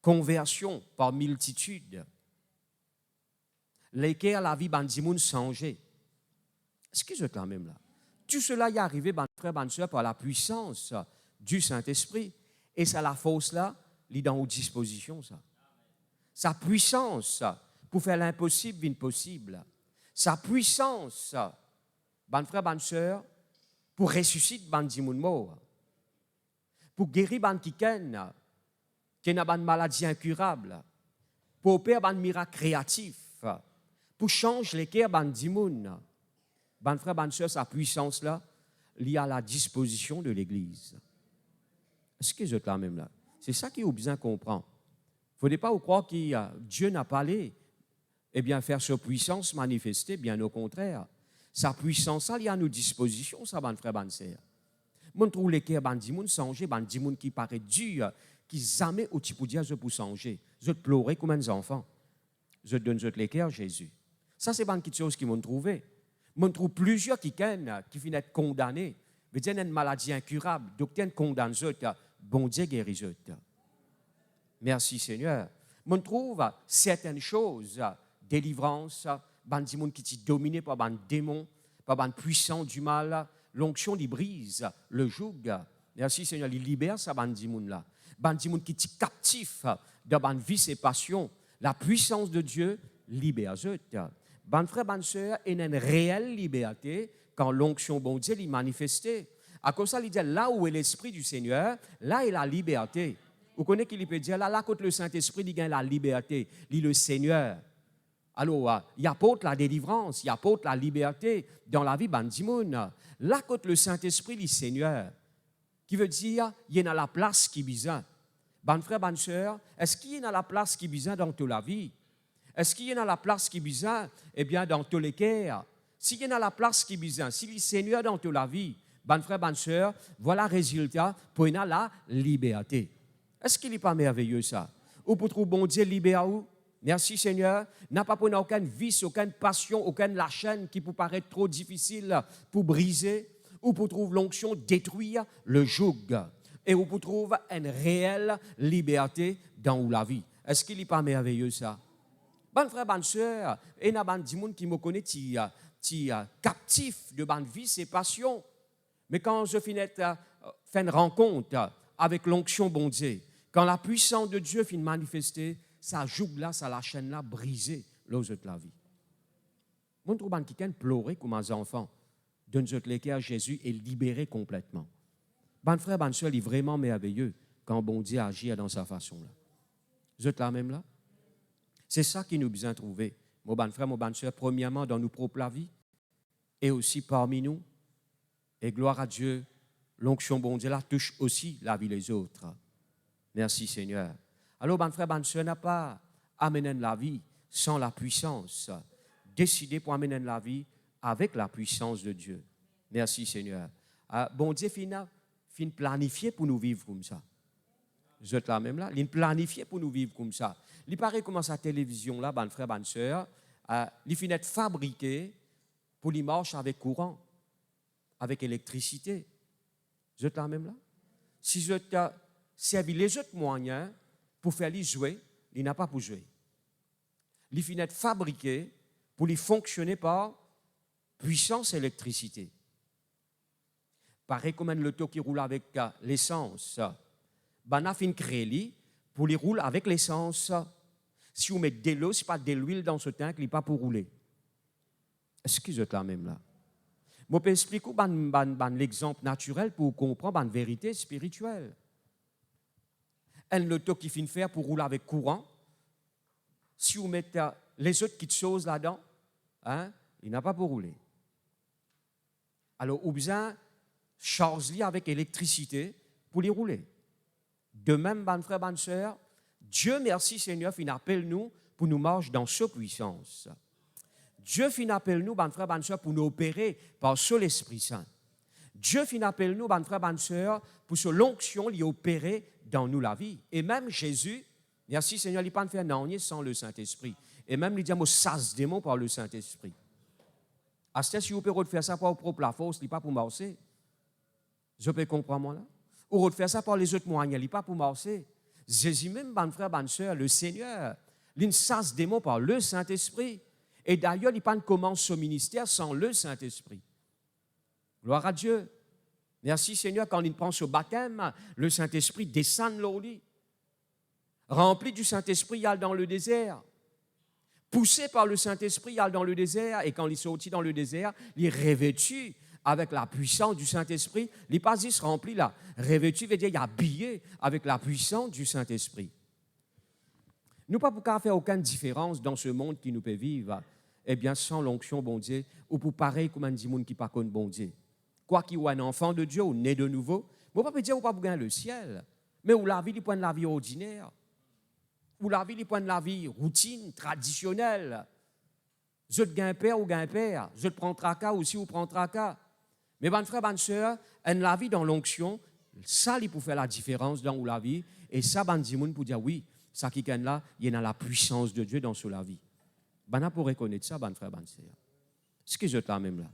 Conversion par multitude. L'équerre la vie ban dimoun changé. Est-ce que je quand même là? Tout cela y est arrivé, ban frère, ban sœur, par la puissance du Saint-Esprit. Et ça, la force là, il est dans vos dispositions, ça. Sa puissance pour faire l'impossible vient possible. Sa puissance, ban frère, ban sœur, pour ressusciter ban dimoun mort. Pour guérir ban kiken, qui n'a ban maladie incurable. Pour opérer ban miracle créatif. Pour changer les cœurs ban dimoun. Ban frère, ban sœur, sa puissance là, il y a à la disposition de l'Église. Est-ce que je là même là? C'est ça qu'il faut bien comprendre. Il ne faut pas vous croire que Dieu n'a pas allé faire sa puissance manifester, bien au contraire. Sa puissance, ça, il y a à nos dispositions, ça, ban frère, ban sœur. Moi, je trouve les cœurs ban dimoun changer, ban dimoun qui paraît dur, qui jamais au type dire je peux changer. Je te pleurer comme un enfant. Je te donne les cœurs, Jésus. Ça, c'est ban quelque chose qui m'ont trouvé. Moi, je trouve plusieurs qui finissent condamnés. Mais il y a une maladie incurable. Docteur condamne bon Dieu guérit. Merci Seigneur. Moi, je trouve certaines choses, délivrance, ban dimoun qui sont dominés par ban démon, par ban puissant du mal, l'onction qui brise le joug. Merci Seigneur, il libère ça ban dimoun là. Ban dimoun qui sont captifs de ban vie et passion. La puissance de Dieu libère. Ban frère, ban sœur, il y a une réelle liberté quand l'onction bon Dieu est manifestée. À cause de ça, il dit là où est l'Esprit du Seigneur, là est la liberté. Vous connaissez qu'il peut dire là quand le Saint-Esprit il gagne la liberté, il est le Seigneur. Alors, il apporte la délivrance, il apporte la liberté dans la vie bandimoun. Là quand le Saint-Esprit est le Seigneur, qui veut dire il y a la place qui est besoin. Ban frère, ban sœur, est-ce qu'il y a la place qui est besoin dans toute la vie? Est-ce qu'il y a la place qui est besoin? Eh bien, dans tous les cas. S'il y a la place qui est besoin, s'il est Seigneur dans toute la vie, ban frère, ban sœur, voilà le résultat pour la liberté. Est-ce qu'il n'est pas merveilleux ça? Ou pour trouver bon Dieu libère où? Merci Seigneur. N'a pas pour aucun vice, aucune passion, aucune la chaîne qui peut paraître trop difficile pour briser. Ou pour trouver l'onction détruire le joug. Et où pour trouver une réelle liberté dans la vie. Est-ce qu'il n'est pas merveilleux ça? Ban frère, ban sœur, et na ban di moun qui me connaît, qui captif de ban vie, ses passions. Mais quand je finis faire une rencontre avec l'onction bon Dieu, quand la puissance de Dieu finit manifester, ça joue là, ça la chaîne là brisée, l'autre de la vie. Mon trouve ban qui pleurer comme un enfant, donne les cœurs à Jésus et libéré complètement. Ban frère, ban sœur, il est vraiment merveilleux quand bon Dieu agit dans sa façon là. Vous êtes là même là? C'est ça qui nous besoin trouver, mon bon frère, mon bonne soeur, premièrement dans nos propres vie et aussi parmi nous. Et gloire à Dieu, l'onction bon Dieu là touche aussi la vie des autres. Merci Seigneur. Alors, ben frère, ben soeur, n'a pas amené la vie sans la puissance. Décidez pour amener la vie avec la puissance de Dieu. Merci Seigneur. Bon Dieu fin planifié pour nous vivre comme ça. Vous êtes là même là, il planifié pour nous vivre comme ça. Il paraît comme sa télévision là, ben frère, ben soeur, il finit fabriqué pour les marche avec courant, avec électricité. Vous êtes là même là. Si je t'ai servi les autres moyens pour faire les jouer, il n'a pas pour jouer. Il finit fabriqué pour les fonctionner par puissance électricité. Pareil comme un auto qui roule avec l'essence. Ben, on a fait créer pour les rouler avec l'essence. Si vous mettez de l'eau, ce n'est pas de l'huile dans ce tank, il n'est pas pour rouler. Est-ce que vous êtes là même là? Je peux expliquer l'exemple naturel pour comprendre la vérité spirituelle. Un auto qui finit faire pour rouler avec courant, si vous mettez les autres petites choses là-dedans, il n'a pas pour rouler. Alors, vous besoin charger avec électricité pour les rouler. De même, ban frère, ban sœur, Dieu merci Seigneur, il appelle nous pour nous marcher dans sa puissance. Dieu fin appelle nous, ban frère, ban sœur, pour nous opérer par seul l'Esprit Saint. Dieu fin appelle nous, ban frère, ban sœur, pour ce l'onction lui opérer dans nous la vie. Et même Jésus, merci Seigneur, il n'a pas fait non sans le Saint-Esprit. Et même il dit, moi, chasse démon par le Saint-Esprit. À ce si vous pouvez faire ça par vos propres forces, il n'est pas pour marcher. Je peux comprendre moi là? Ou faire ça par les autres moyens, il n'est pas pour marcher. Jésus même, ban frère, ban sœur, le Seigneur, il chasse démon par le Saint-Esprit. Et d'ailleurs, il ne commence son ministère sans le Saint-Esprit. Gloire à Dieu. Merci Seigneur, quand il pense au baptême, le Saint-Esprit descend au lit. Rempli du Saint-Esprit, il est dans le désert. Poussé par le Saint-Esprit, il est dans le désert. Et quand il sortit dans le désert, il est revêtu avec la puissance du Saint-Esprit. Il n'est pas juste rempli là. Revêtu veut dire qu'il est habillé avec la puissance du Saint-Esprit. Nous ne pouvons pas faire aucune différence dans ce monde qui nous peut vivre. Eh bien, sans l'onction, bon Dieu, ou pour pareil comme un dit monde qui ne connaît pas bon Dieu. Quoi qu'il soit un enfant de Dieu ou né de nouveau, on ne peut pas dire qu'on ne peut pas gagner le ciel. Mais où la vie, il point de la vie ordinaire. Où la vie, il point de la vie routine, traditionnelle. Je te gagne père ou gagne père. Je te prends tracas ou si vous prenez tracas. Mais bon frère, bonne soeur, la vie dans l'onction, ça, il peut faire la différence dans la vie. Et ça, bon dit monde pour dire oui, ça qui gagne là, il y a la puissance de Dieu dans la vie. Ben, on peut reconnaître ça, bon frère, bonne sœur. Ce que je t'ai même là.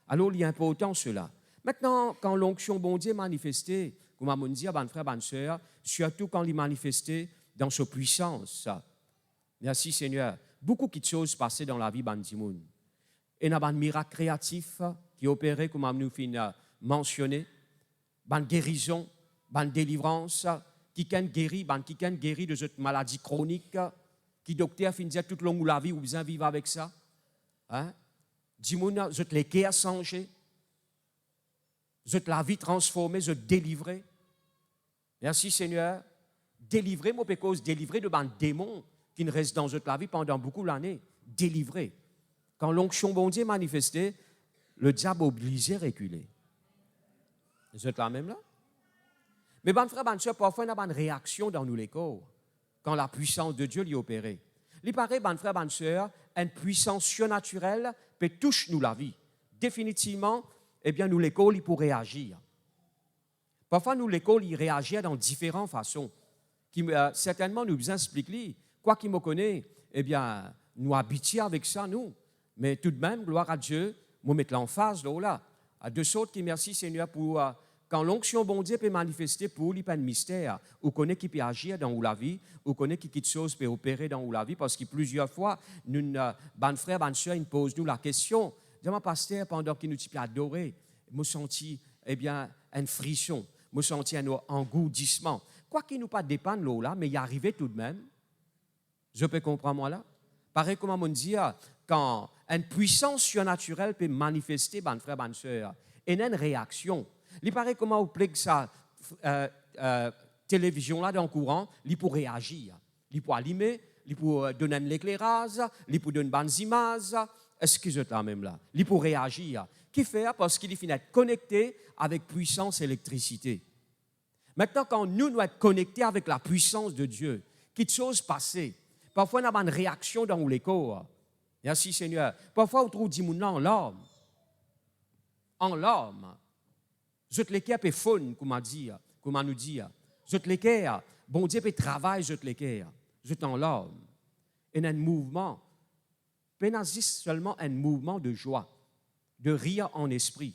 Alors, il est important cela. Maintenant, quand l'onction bon Dieu est manifestée, comme on dit, bon frère, bonne sœur, surtout quand il est manifesté dans sa puissance. Merci Seigneur. Beaucoup de choses passent dans la vie de Bandimoun. Et il y a un miracle créatif qui opérait, comme nous avons mentionné, une guérison, une délivrance, qui can guéri de cette maladie chronique, qui docteur fin dire toute longue la vie ou besoin vivre avec ça. Dis-moi, je te les cœurs changés, je te la vie transformée, je te délivré. Merci Seigneur. Délivré, moi, parce délivré de ban démon qui ne reste dans la vie pendant beaucoup d'années. Délivré. Quand l'onction bon Dieu est manifestée, le diable est obligé de reculer. Vous êtes là même là? Mais bon frère, bonne soeur, parfois, il y a une réaction dans nous les corps quand la puissance de Dieu l'y opère. Il paraît, bon frère, bonne soeur, une puissance surnaturelle peut toucher nous la vie. Définitivement, eh bien, nous les corps, il pour réagir. Parfois, nous les corps, il réagit dans différentes façons. Qui certainement nous explique, quoi qu'il me connaît, eh bien, nous habitons avec ça, nous. Mais tout de même, gloire à Dieu, nous mettons l'emphase là. À deux sortes qui merci Seigneur pour quand l'onction bon Dieu peut manifester pour lui pas de mystère, ou connaît qui peut agir dans la vie, ou connaît qui quelque chose peut opérer dans la vie, parce que plusieurs fois, nous, ban frère, ban soeur, ils posent nous la question. Dis-moi, pasteur, pendant qu'il nous peut adorer, me senti, eh bien, un frisson, me senti un engourdissement. Quoi qu'il nous pas dépendre là, mais y arriver tout de même. Je peux comprendre moi là. Pareil comme on dit, quand une puissance surnaturelle peut manifester, ban frère, ban soeur, et une réaction. Il paraît comment on plaît que ça télévision là dans le courant, il pour réagir, il pour allumer, il pour donner l'éclairage, il pour donner bonnes images, Est-ce que je t'en même là? Il pour réagir. Qui fait? Parce qu'il finit être connecté avec puissance électricité. Maintenant, quand nous être connectés avec la puissance de Dieu, quelque chose passer. Parfois, on a une réaction dans les corps. Merci Seigneur. Parfois, on trouve des gens en larmes. En larmes. Je te l'équerre peut faune, comme nous dit. Je te l'équerre, bon Dieu peut travailler, je te l'équerre. Je t'en larmes. Et un mouvement. Pas seulement un mouvement de joie, de rire en esprit,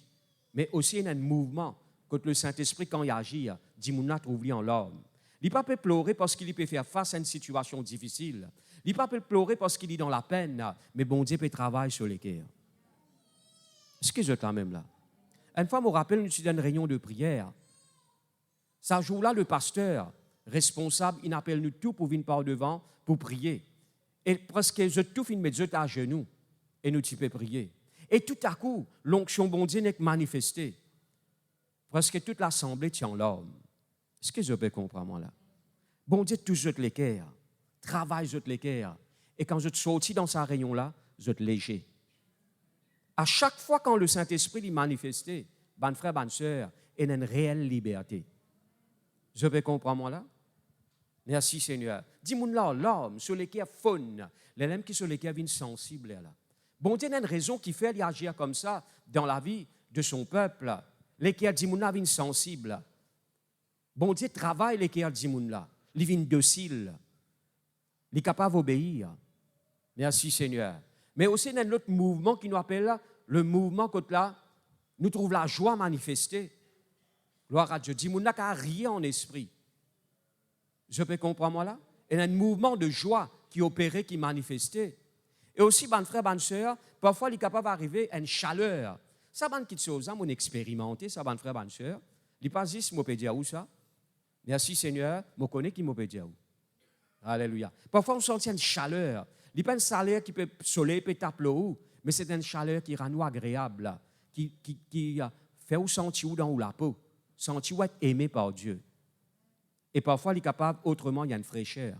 mais aussi un mouvement quand le Saint-Esprit, quand il agit, dit mon a trouvé en larmes. Il ne peut pas pleurer parce qu'il peut faire face à une situation difficile. Il ne peut pas pleurer parce qu'il est dans la peine, mais bon Dieu peut travailler sur les cœurs. Est-ce que je t'en même là? Une fois, je me rappelle, nous étions dans une réunion de prière. Ce jour-là, le pasteur responsable, il appelle nous tous pour venir par devant pour prier. Et presque je tout fin mettre à genoux et nous tu peux prier. Et tout à coup, l'onction bon Dieu n'est manifestée. Presque toute l'assemblée tient en larmes. Est-ce que je peux comprendre moi là? Bon Dieu tout jette les cœurs, travaille jette les cœurs. Et quand je te sortis dans sa réunion là, je te léger. À chaque fois quand le Saint-Esprit est manifesté, ban frère, ban sœur, il y a une réelle liberté. Je peux comprendre moi là? Merci Seigneur. Dis-moi là, l'homme sur lesquels faune, les hommes qui sur lesquels viennent sensibles là. Bon Dieu a une raison qui fait agir comme ça dans la vie de son peuple. Lesquels dis-moi là viennent sensibles. Bon Dieu travaille lesquels dis-moi là. Ils viennent dociles. Ils sont capables d'obéir. Merci Seigneur. Mais aussi il y a un autre mouvement qui nous appelle le mouvement que là nous trouve la joie manifestée. Gloire à Dieu. Dis-moi là qu'à rien en esprit. Je peux comprendre moi là? Il y a un mouvement de joie qui opérait, qui manifestait. Et aussi, ban frère, ban sœur, parfois, il est capable d'arriver à une chaleur. Ça, ban qui chose, on expérimenté, ça, ban frère, ban sœur. Il pas juste, moi, peux dire où ça? Merci Seigneur, je connais qui me peut dire où. Alléluia. Parfois, on sent une chaleur. Il n'y a pas une chaleur qui peut soleil, peut taper où, mais c'est une chaleur qui rend nous agréable, qui fait vous sentir dans la peau, sentir être aimé par Dieu. Et parfois, il est capable, autrement, il y a une fraîcheur.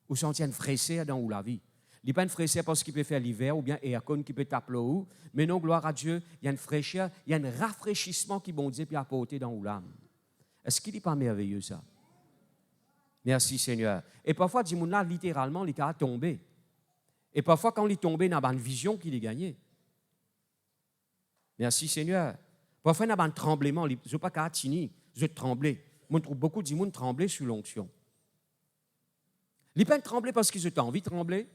Ou sentir une fraîcheur dans la vie. Il n'y a pas une fraîcheur parce qu'il peut faire l'hiver ou bien aircon qui peut taper l'eau. Mais non, gloire à Dieu, il y a une fraîcheur, il y a un rafraîchissement qui, bon Dieu, peut apporter dans l'âme. Est-ce qu'il n'est pas merveilleux, ça? Merci, Seigneur. Et parfois, dis-moi là, littéralement, il est tombé. Et parfois, quand il est tombé, il y a une vision qu'il a gagnée. Merci, Seigneur. Parfois, il y a un tremblement. Je ne veux pas qu'à tini, je tremblais. Je trouve beaucoup de gens trembler sous l'onction. Les peines trembler parce qu'ils ont envie de trembler.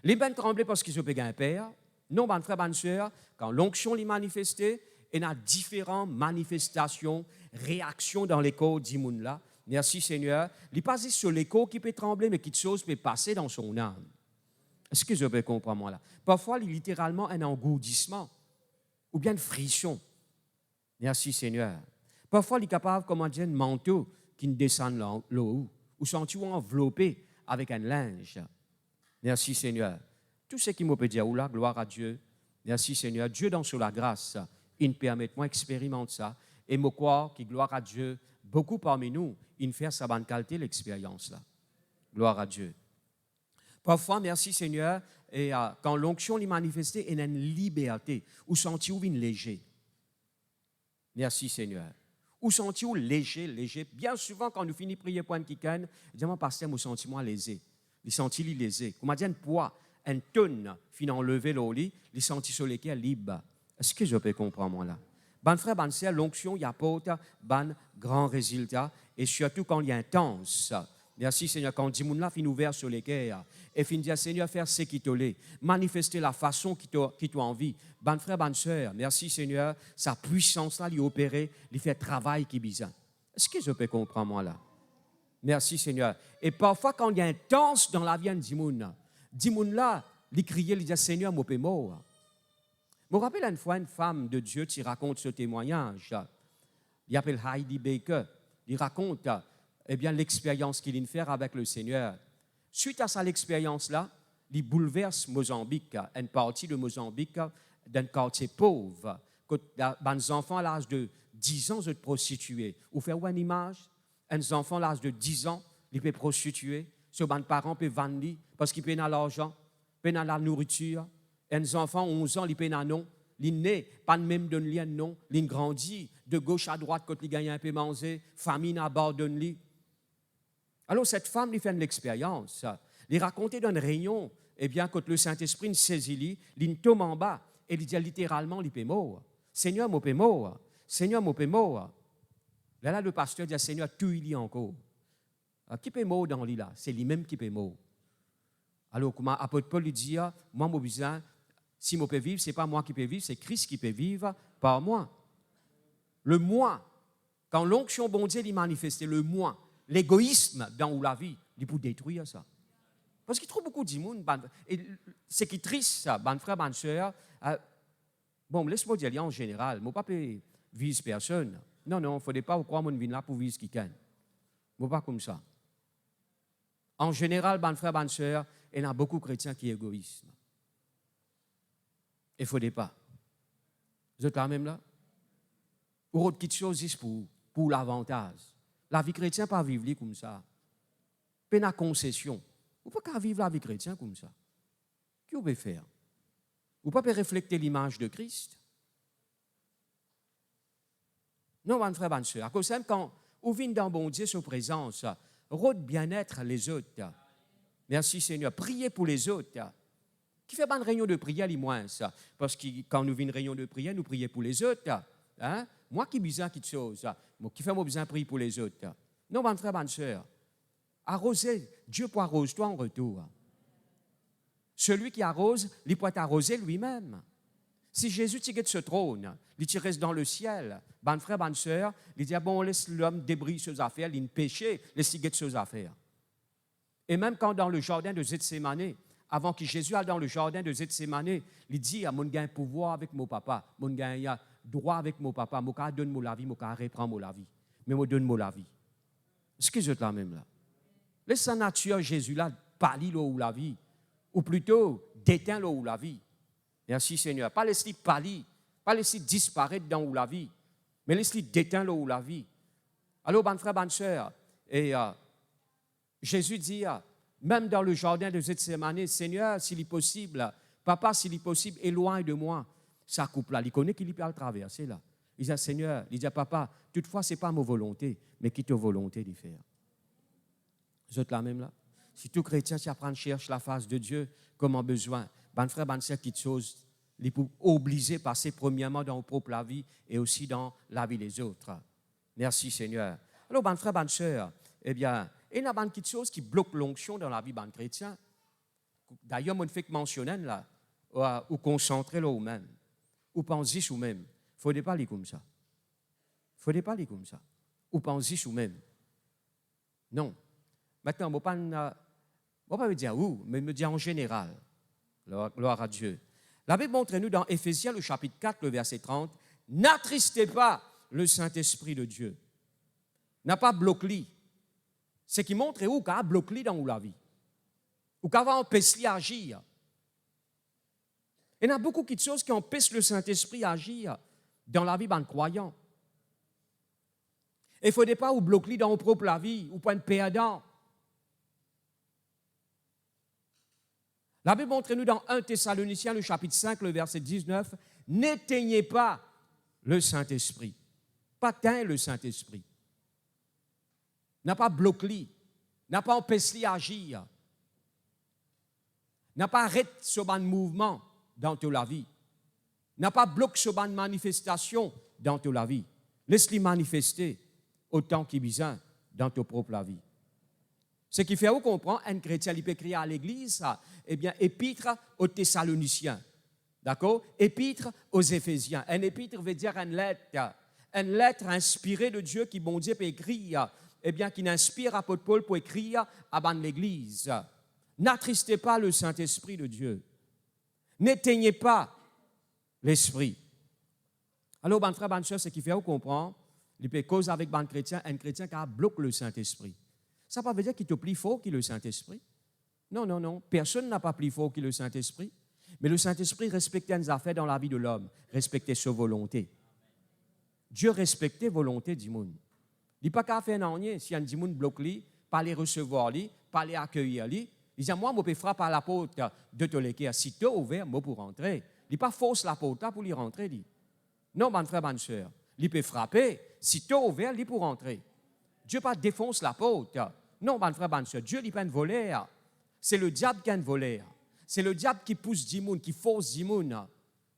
Les peines trembler parce qu'ils ont payé un père. Non, ban frère, ban sœur, quand l'onction est manifestée, il y a différentes manifestations, réactions dans les corps de là. Merci Seigneur. Il n'est pas juste sur les corps qui peut trembler, mais quelque chose peut passer dans son âme. Est-ce que je peux comprendre moi là? Parfois, il y a littéralement un engourdissement ou bien une frisson. Merci Seigneur. Parfois, il est capable, comme on dit, un manteau qui ne descend l'eau, ou sentir enveloppé avec un linge. Merci Seigneur. Tout ce qui me peut dire, là, gloire à Dieu. Merci Seigneur. Dieu dans sur la grâce, il me permet, moi, expérimenter ça. Et me croire que, gloire à Dieu, beaucoup parmi nous, il fait sa bonne qualité, l'expérience là. Gloire à Dieu. Parfois, merci Seigneur, et quand l'onction est manifestée, il y a une liberté, ou sentir léger. Merci Seigneur. Ou sentir léger. Bien souvent, quand nous finissons de prier pour un kikan, disons, pasteur, je sens léger. Il sentit léger. Comme on dit, un poids, un tonne, finit enlevé le lit, il sentit sur lesquels libre. Est-ce que je peux comprendre, moi, là? Ban frère, ban sœur, l'onction, il apporte ban grand résultat, et surtout quand il est intense. Merci Seigneur, quand dit là fin ouvert sur les cœurs, et fin dire Seigneur, faire ce qui te l'est, manifester la façon qui t'a envie. Ban frère, ban sœur, merci Seigneur, sa puissance là, lui opérer, lui fait travail qui est besoin. Est-ce que je peux comprendre, moi, là? Merci Seigneur. Et parfois, quand il y a intense dans la vie de Dimoun là, il criait, il dit Seigneur, mon mort. Je me rappelle une fois une femme de Dieu qui raconte ce témoignage. Il s'appelle Heidi Baker. Il raconte l'expérience qu'il vient de faire avec le Seigneur. Suite à cette expérience-là, il bouleverse Mozambique, une partie de Mozambique, d'un quartier pauvre. Quand les enfants à l'âge de 10 ans se prostituent. Vous faites une image? Un enfant à l'âge de 10 ans, il peut prostituer. Les parents peuvent vendre parce qu'ils peuvent dans l'argent, peuvent dans la nourriture. Un enfant, 11 ans, il peut non. Il naît, pas même d'un lien, non. Il grandit de gauche à droite quand il gagne un peu manger, famine abandonne lui. Alors cette femme, il fait une expérience. Il racontait dans une réunion, eh bien, quand le Saint-Esprit ne saisit lui, il tombe en bas et il dit littéralement, il peut mort. Seigneur, mon peut mort. Seigneur, mon peut mort. Là, le pasteur dit, Seigneur, tout il y a encore. Qui peut mort dans lui là? C'est lui-même qui peut mort. Alors, comme l'apôtre Paul lui dit, moi, mon besoin, si je peux vivre, ce n'est pas moi qui peux vivre, c'est Christ qui peut vivre par moi. Le moi, quand l'onction bon Dieu il manifeste, le moi, l'égoïsme dans la vie, il peut détruire ça. Parce qu'il trouve beaucoup de monde, et ce qui est triste, ça, ban frère, ban soeur, bon, laisse-moi dire en général, je ne peux pas viser personne. Non, il ne faudrait pas croire que je viens là pour viser quelqu'un. Je ne pas comme ça. En général, ban frère, ban soeur, il y a beaucoup de chrétiens qui sont égoïstes. Il ne faudrait pas. Vous êtes là même là? Ou autre chose pour l'avantage. La vie chrétienne, pas vivre comme ça. Pas une concession. Vous ne pouvez pas vivre la vie chrétienne comme ça. Qu'est-ce que vous pouvez faire? Vous ne pouvez pas refléter l'image de Christ. Non, mon frère, bonne soeur. À cause de quand vous venez dans bon Dieu, sa présence, rôde bien-être les autres. Merci Seigneur. Priez pour les autres. Qui fait une réunion de prière, les moins ça? Parce que quand nous venons une réunion de prière, nous prions pour les autres. Hein? Moi qui ai besoin de quelque chose, qui fait mon besoin de prier pour les autres. Non, mon frère, bonne soeur. Arroser, Dieu peut arroser toi en retour. Celui qui arrose, il peut t'arroser lui-même. Si Jésus tire de ce trône, il te reste dans le ciel, bon frère, bonne soeur, il dit, bon, laisse l'homme débrouiller ses affaires, il ne péché, laisse-lui de ses affaires. Et même quand dans le jardin de Gethsémani, avant que Jésus aille dans le jardin de Gethsémani, il dit, mon gain pouvoir avec mon papa, mon gain droit avec mon papa, mon gars donne moi la vie, mon gars reprend moi la vie, mais moi donne moi la vie. Est-ce que vous êtes là même là? Laisse sa nature Jésus là, parler là où la vie, ou plutôt déteint là où la vie. Merci Seigneur. Pas laisser parler, pas laisser disparaître dans où la vie, mais laisser déteint là où la vie. Alors, bonne frère, bonne soeur, et Jésus dit, même dans le jardin de Gethsémani, Seigneur, s'il est possible, papa, s'il est possible, éloigne de moi. Ça coupe là, il connaît qu'il peut le traverser là. Il dit, Seigneur, il dit, papa, toutefois, ce n'est pas ma volonté, mais qui ta volonté d'y faire. Vous êtes là même là? Si tout chrétien qui apprend à chercher la face de Dieu comme en besoin, bonne frère, bonne sœur, quelque chose, il est obligé de passer premièrement dans vos propre vie et aussi dans la vie des autres. Merci Seigneur. Alors, bonne frère, bonne sœur, eh bien, il y a quelque chose qui bloque l'onction dans la vie d'un chrétien. D'ailleurs, on ne fait que mentionner là, ou concentrer là ou même, ou penser sous même. Il ne faudrait pas aller comme ça. Il ne faudrait pas aller comme ça. Ou penser sous même. Non. Maintenant, je ne vais pas me dire où, mais me dire en général. Gloire à Dieu. La Bible montre-nous dans Éphésiens, le chapitre 4, le verset 30, n'attristez pas le Saint-Esprit de Dieu. N'a pas bloqué. Ce qui montre où qu'a bloqué dans la vie. Ou qu'a va empêcher à agir. Il y a beaucoup de choses qui empêchent le Saint-Esprit à agir dans la vie d'un croyant. Il ne faudrait pas ou bloquer dans votre propre vie, ou pas une perdant. La Bible montre-nous dans 1 Thessaloniciens, le chapitre 5, le verset 19, n'éteignez pas le Saint-Esprit. Pas teint le Saint-Esprit. N'a pas bloqué, n'a pas empêché d'agir, n'a pas arrêté ce ban de mouvement dans toute la vie, n'a pas bloqué ce ban de manifestation dans toute la vie. Laisse-les manifester autant qu'il besoin dans ta propre vie. Ce qui fait, vous comprenez, un chrétien, il peut écrire à l'église, eh bien, épître aux Thessaloniciens. D'accord? Épître aux Éphésiens. Un épître veut dire une lettre inspirée de Dieu qui, bon Dieu, peut écrire, eh bien, qui n'inspire apôtre Paul pour écrire à l'église. N'attristez pas le Saint-Esprit de Dieu. N'éteignez pas l'Esprit. Alors, bon frère, bonne soeur, ce qui fait, vous comprenez, il peut causer avec un chrétien qui bloque le Saint-Esprit. Ça ne veut pas dire qu'il est plus fort que le Saint-Esprit. Non, non, non. Personne n'a pas plus fort que le Saint-Esprit. Mais le Saint-Esprit respectait les affaires dans la vie de l'homme, respectait sa volonté. Dieu respectait la volonté du monde. Il n'y a pas qu'à faire rien si un monde bloque lui, pas les recevoir lui, pas les accueillir lui. Il dit, moi, je peux frapper à la porte de te l'équerre. Si tu es ouvert, moi, pour rentrer. Il n'est pas force la porte là pour y rentrer. Dit. Non, mon frère, bonne soeur. Il peut frapper. Si tu es ouvert, il pour rentrer. Dieu pas défonce la porte. Non, mon frère, bonne soeur. Dieu n'est pas un voleur. C'est le diable qui est un voleur. C'est le diable qui pousse Dimoun, qui force Dimoun.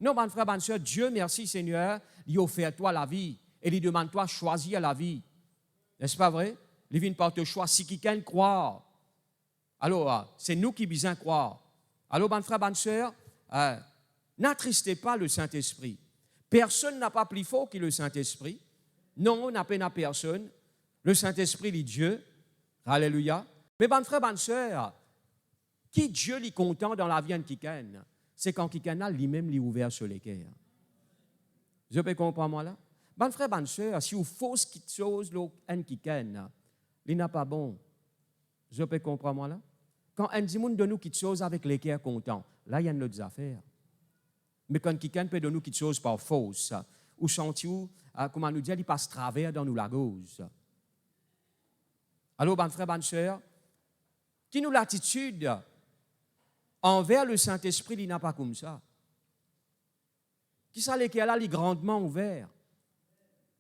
Non, mon frère, bonne soeur, Dieu, merci Seigneur, il offre toi la vie. Et il demande toi choisir la vie. N'est-ce pas vrai? Il vient par te choix. Si quelqu'un croit. Alors, c'est nous qui besoin croire. Alors, mon frère, bonne soeur, n'attristez pas le Saint-Esprit. Personne n'a pas plus fort que le Saint-Esprit. Non, on n'a pas personne. Le Saint-Esprit, il est Dieu. Alléluia. Mais, mon frère, bonne soeur, qui Dieu est content dans la vie de quelqu'un, c'est quand quelqu'un a lui-même ouvert sur les cœurs. Je peux comprendre moi là? Bon frère, bonne soeur, si vous fausse quelque chose, quelqu'un, il n'est pas bon. Je peux comprendre moi là? Quand un dit de nous quelque chose avec les cœurs contents, là il y a une autre affaire. Mais quand quelqu'un peut donner nous quelque chose par fausse, ou sentir, comment nous dire, il passe travers dans nous la gauche. Alors, bon frère, bonne soeur, qui nous l'attitude envers le Saint-Esprit, il n'a pas comme ça. Qui ça, les là, il est grandement ouvert.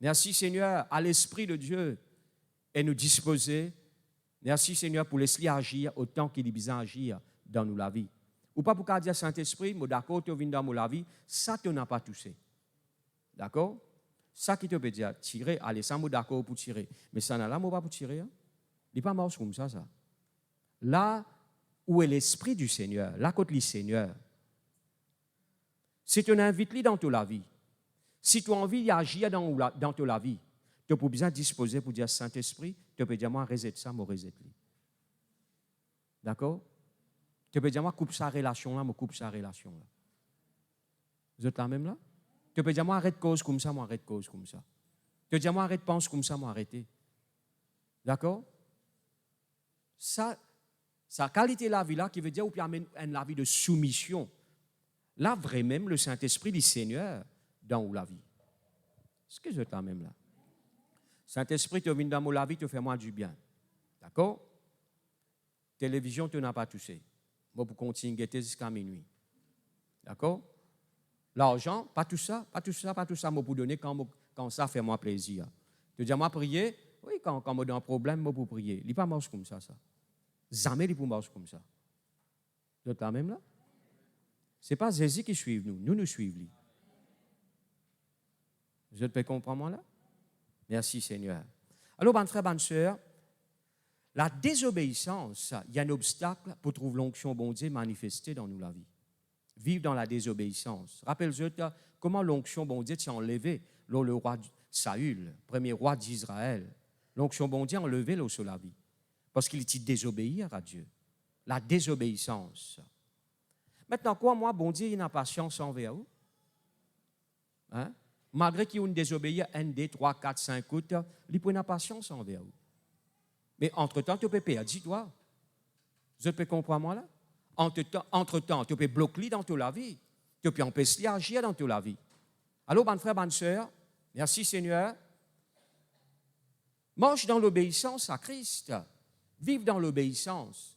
Merci Seigneur, à l'Esprit de Dieu, et nous disposer. Merci Seigneur pour laisser agir autant qu'il est besoin d'agir dans nous la vie. Ou pas pour dire Saint-Esprit, moi d'accord, tu viens dans la vie, ça tu n'as pas touché. D'accord? Ça qui te peut dire, tirer, allez, ça moi d'accord pour tirer. Mais ça n'a là, moi pas pour tirer. Hein? Il n'est pas marche comme ça. Là où est l'Esprit du Seigneur, là côté le Seigneur, si tu invites dans ta vie, si tu as envie d'agir dans ta vie, tu peux bien disposer pour dire Saint-Esprit, tu peux dire moi reset ça, moi reset lui. D'accord? Tu peux dire moi coupe sa relation là, moi coupe sa relation là. Vous êtes là même là? Tu peux dire moi arrête cause comme ça, moi arrête cause comme ça. Tu peux dire moi arrête pense comme ça, moi arrêter. D'accord? Ça qualité de la vie là qui veut dire ou puis amène une vie de soumission. Là vraiment le Saint-Esprit du Seigneur dans la vie. Est-ce que vous êtes là même là? Saint-Esprit, tu viens dans la vie, tu fais moi du bien. D'accord? Télévision, tu n'as pas touché. Moi, pour continuer jusqu'à minuit. D'accord? L'argent, pas tout ça, pas tout ça, pas tout ça, moi, pour donner quand ça fait moi plaisir. Tu dis, moi, prier, oui, quand moi, j'ai un problème, moi, pour prier. Il n'est pas marche comme ça. Jamais il peut marcher comme ça. Vous êtes là même là? Ce n'est pas Jésus qui suit nous, nous suivons. Je peux comprendre moi là? Merci Seigneur. Alors, bonne frère, bonne soeur, la désobéissance, il y a un obstacle pour trouver l'onction bon Dieu manifestée dans nous la vie. Vivre dans la désobéissance. Rappelle-toi comment l'onction bon Dieu s'est enlevée lors le roi Saül, premier roi d'Israël. L'onction bon Dieu a enlevé sur la vie. Parce qu'il était désobéir à Dieu. La désobéissance. Maintenant, quoi, moi, bon Dieu, il n'a pas patience envers vous? Hein? Malgré qu'il y ait une désobéir, 1, 2, 3, 4, 5 coups, il prend patience envers vous. Mais entre-temps, tu peux perdre, dis-toi. Je peux comprendre moi là? Entre-temps, tu peux bloquer dans toute la vie. Tu peux empêcher d'agir dans toute la vie. Alors, bonne frère, bonne soeur, merci Seigneur. Marche dans l'obéissance à Christ. Vive dans l'obéissance.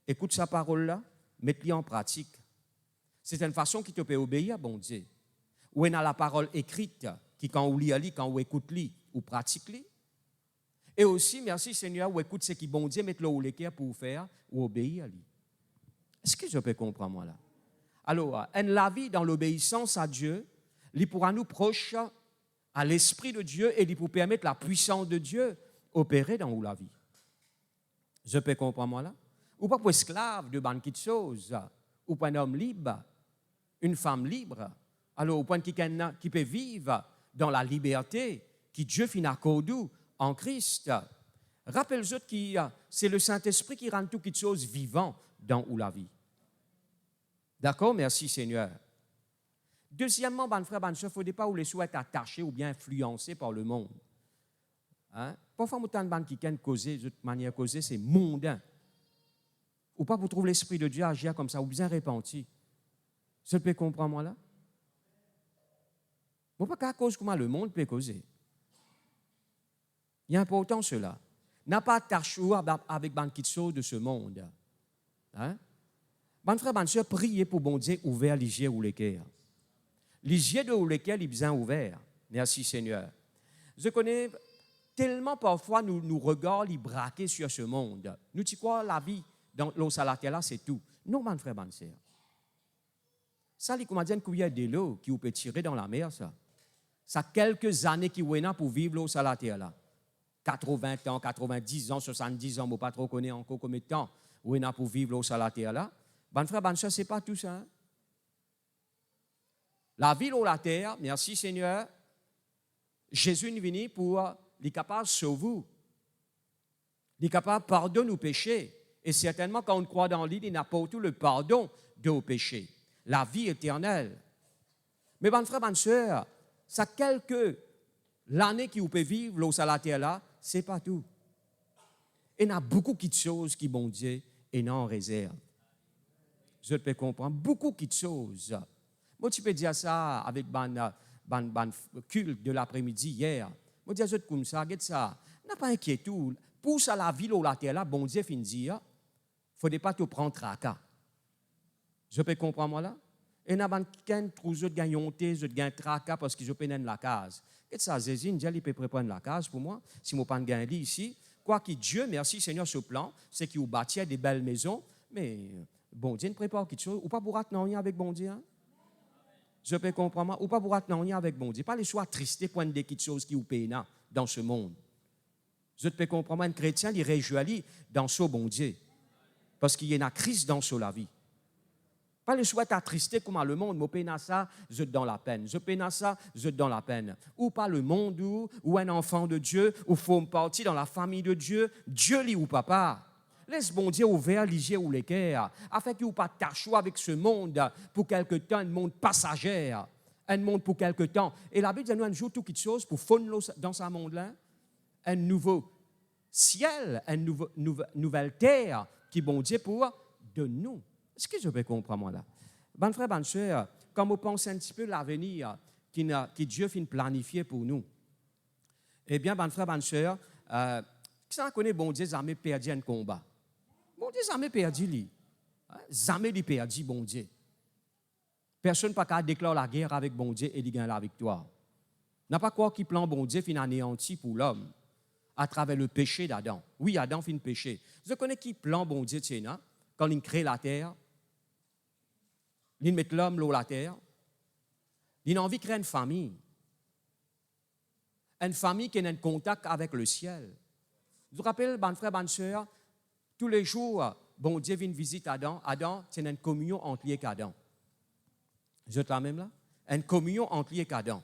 Écoute sa parole-là, mets-la en pratique. C'est une façon qui te peut obéir à bon Dieu. Ou on a la parole écrite, qui quand on lit, quand on écoute, ou pratique. Et aussi, merci Seigneur, ou écoute ce qui bon Dieu, mettre-le au l'équerre pour faire, ou obéir à lui. Est-ce que je peux comprendre moi là? Alors, la vie dans l'obéissance à Dieu, il pourra nous proche à l'Esprit de Dieu et il pour permettre la puissance de Dieu opérer dans la vie. Je peux comprendre moi là? Ou pas pour esclave de banquet de choses, ou pas un homme libre, une femme libre. Alors, au point qui peut vivre dans la liberté qui Dieu finit accordé en Christ. Rappelle-vous que c'est le Saint-Esprit qui rend toutes choses vivantes dans la vie. D'accord? Merci Seigneur. Deuxièmement, bonne frère, bonne soeur, il ne faut pas où les souhaits attachés ou bien influencés par le monde. Hein? Parfois, nous avons qui ont causé, de toute manière causée, c'est mondain. Ou pas pour trouver l'Esprit de Dieu agir comme ça, ou bien repenti. Je peux comprendre moi là? Bon, pas qu'à cause comment le monde peut causer. Il est important cela. N'a pas attaché avec banquet de ce monde. Hein? Bon frère, bonne soeur, priez pour bon Dieu ouvert les yeux ou les cœurs. Les yeux de lesquels ils sont ouverts. Merci Seigneur. Je connais tellement parfois nous regardons les braquer sur ce monde. Nous disons quoi la vie dans l'eau salataire là, c'est tout. Non, mon frère, bonne soeur. Ça, les comédiens qui ont de l'eau qui vous peut tirer dans la mer, ça. Ça quelques années qui ont pour vivre l'eau salataire là. 80 ans, 90 ans, 70 ans, je ne pas trop connaître encore combien de temps où on a pour vivre l'eau salataire là. Bon frère, bonne soeur, ce n'est pas tout ça. Hein? La vie ou la terre, merci Seigneur, Jésus est venu pour être capable de sauver vous. Il est capable de pardonner nos péchés. Et certainement, quand on croit dans lui, il n'a pas tout le pardon de nos péchés. La vie éternelle. Mais bon frère, bonne soeur, ça quelques l'année qui vous peut vivre l'eau sur la terre là, ce n'est pas tout. Il y a beaucoup de choses qui, bon Dieu, et non en réserve. Je peux comprendre beaucoup de choses. Moi, tu peux dire ça avec ban culte de l'après-midi hier. Moi, je dis comme ça, regarde ça. N'a pas inquiétude. Pour ça, la ville ou la terre là, bon Dieu fin dire, il ne faudrait pas te prendre tracas. Je peux comprendre moi là? Et n'a pas qu'un trouseau de gagnonté, de gain tracas parce qu'ils ont peine la case. Et ça, Zézine, il peut préparer la case pour moi. Si je n'ai pas de gain ici, quoi que Dieu, merci Seigneur, ce plan, c'est qu'il vous bâtit des belles maisons, mais bon Dieu ne prépare quelque chose, ou pas pour attendre avec bon Dieu. Hein? Je peux comprendre, ou pas pour attendre avec bon Dieu. Pas les soins tristes pour des petites choses qui vous payent dans ce monde. Je peux comprendre, un chrétien, il réjouit dans ce bon Dieu. Parce qu'il y a une crise dans la vie. Pas le souhait attristé comme le monde, je peine ça, je dans la peine. Je peine ça, je dans la peine. Ou pas le monde ou un enfant de Dieu, ou faut partir dans la famille de Dieu, Dieu lit ou papa. Laisse bon Dieu ouvert les yeux ou les cœurs, afin qu'il n'y ait pas de choix avec ce monde pour quelque temps, un monde passager, un monde pour quelque temps. Et la Bible dit nous un jour toute chose pour fondre dans ce monde-là, un nouveau ciel, une nouvelle terre qui bon Dieu pour de nous. Est-ce que je peux comprendre moi là? Bon frère, bonne soeur, quand on pense un petit peu l'avenir que Dieu finit planifier pour nous, eh bien, bon frère, bonne soeur, ça connaît bon Dieu, jamais perdu un combat. Bon Dieu, jamais perdu lui. Jamais lui perdu bon Dieu. Personne n'a pas déclarer la guerre avec bon Dieu et il gagne la victoire. N'a pas quoi qui plan bon Dieu fin anéanti pour l'homme à travers le péché d'Adam. Oui, Adam fin péché. Je connais qui plan bon Dieu, tiens, quand il crée la terre. Il met l'homme sur la terre. Il a envie de créer une famille. Une famille qui est en contact avec le ciel. Je vous rappelle, bon frère, bonne soeur, tous les jours, bon Dieu vient visiter Adam. Adam, c'est une communion entre lui et Adam. Vous êtes là même là? Une communion entre lui et Adam.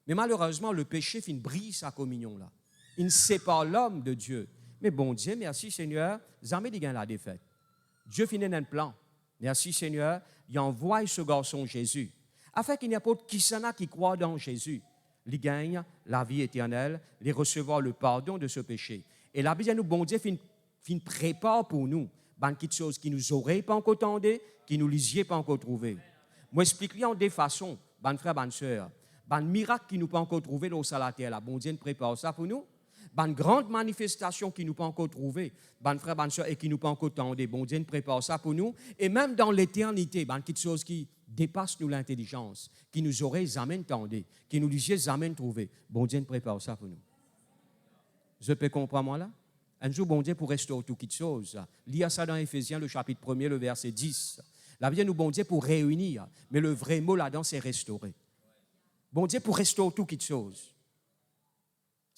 Mais malheureusement, le péché fin brise sa communion là. Il sépare l'homme de Dieu. Mais bon Dieu, merci Seigneur, jamais il gagne la défaite. Dieu finit un plan. Merci Seigneur, il envoie ce garçon Jésus, afin qu'il n'y ait pas de qui croit dans Jésus. Il gagne la vie éternelle, il recevoir le pardon de ce péché. Et la Bible dit nous, bon Dieu, fin prépare pour nous, quelque chose qui nous aurait pas encore entendu, qui nous lisiez pas encore trouvé. Moi, explique-lui en des façons, bon frère, bonne soeur, miracle qui nous pas encore trouvé dans la terre, là, bon Dieu prépare ça pour nous. Une grande manifestation qui nous pas encore trouvé, bonne frère, bonne soeur, et qui nous pas encore entendu. Bon Dieu prépare ça pour nous. Et même dans l'éternité, quelque chose qui dépasse nous l'intelligence, qui nous aurait jamais entendu, qui nous aurait jamais trouvé. Bon Dieu prépare ça pour nous. Je peux comprendre moi là? Un jour, bon Dieu pour restaurer toutes choses. Lire ça dans Éphésiens, le chapitre 1er, le verset 10. La Bible nous, bon Dieu pour réunir, mais le vrai mot là-dedans, c'est restaurer. Bon Dieu pour restaurer toutes choses.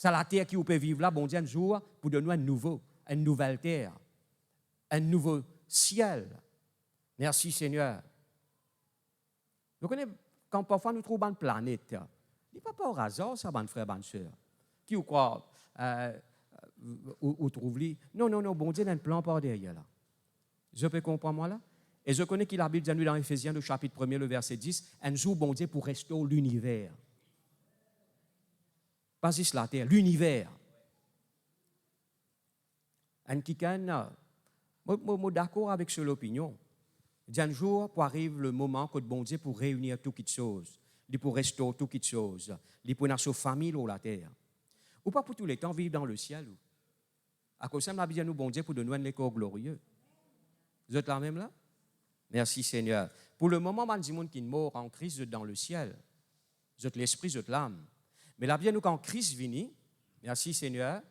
C'est la terre qui vous peut vivre là, bon Dieu, un jour, pour donner une nouvelle terre, un nouveau ciel. Merci Seigneur. Vous connaissez, quand parfois nous trouvons une planète, il n'est pas par hasard, ça, bon frère, bonne soeur. Qui vous croit, où trouve-lui? Non, bon Dieu a un plan par derrière là. Je peux comprendre moi là? Et je connais qu'il a la Bible dit dans Éphésiens, le chapitre 1er, le verset 10, un jour, bon Dieu, pour restaurer l'univers. Pas juste la terre, l'univers. Un qui moi d'accord avec l'opinion. Un jour, pour arriver le moment que bon Dieu pour réunir toutes les choses, il pour restaurer toutes les choses, il pour notre famille sur la terre. Ou pas pour tous les temps vivre dans le ciel. À cause de ça, on a besoin de nous, bon Dieu, pour de nous un écho glorieux. Vous êtes là même là? Merci Seigneur. Pour le moment, il y a des gens qui sont morts en Christ dans le ciel. Vous êtes l'esprit, vous êtes l'âme. Mais là, bien nous, quand Christ vient, merci Seigneur,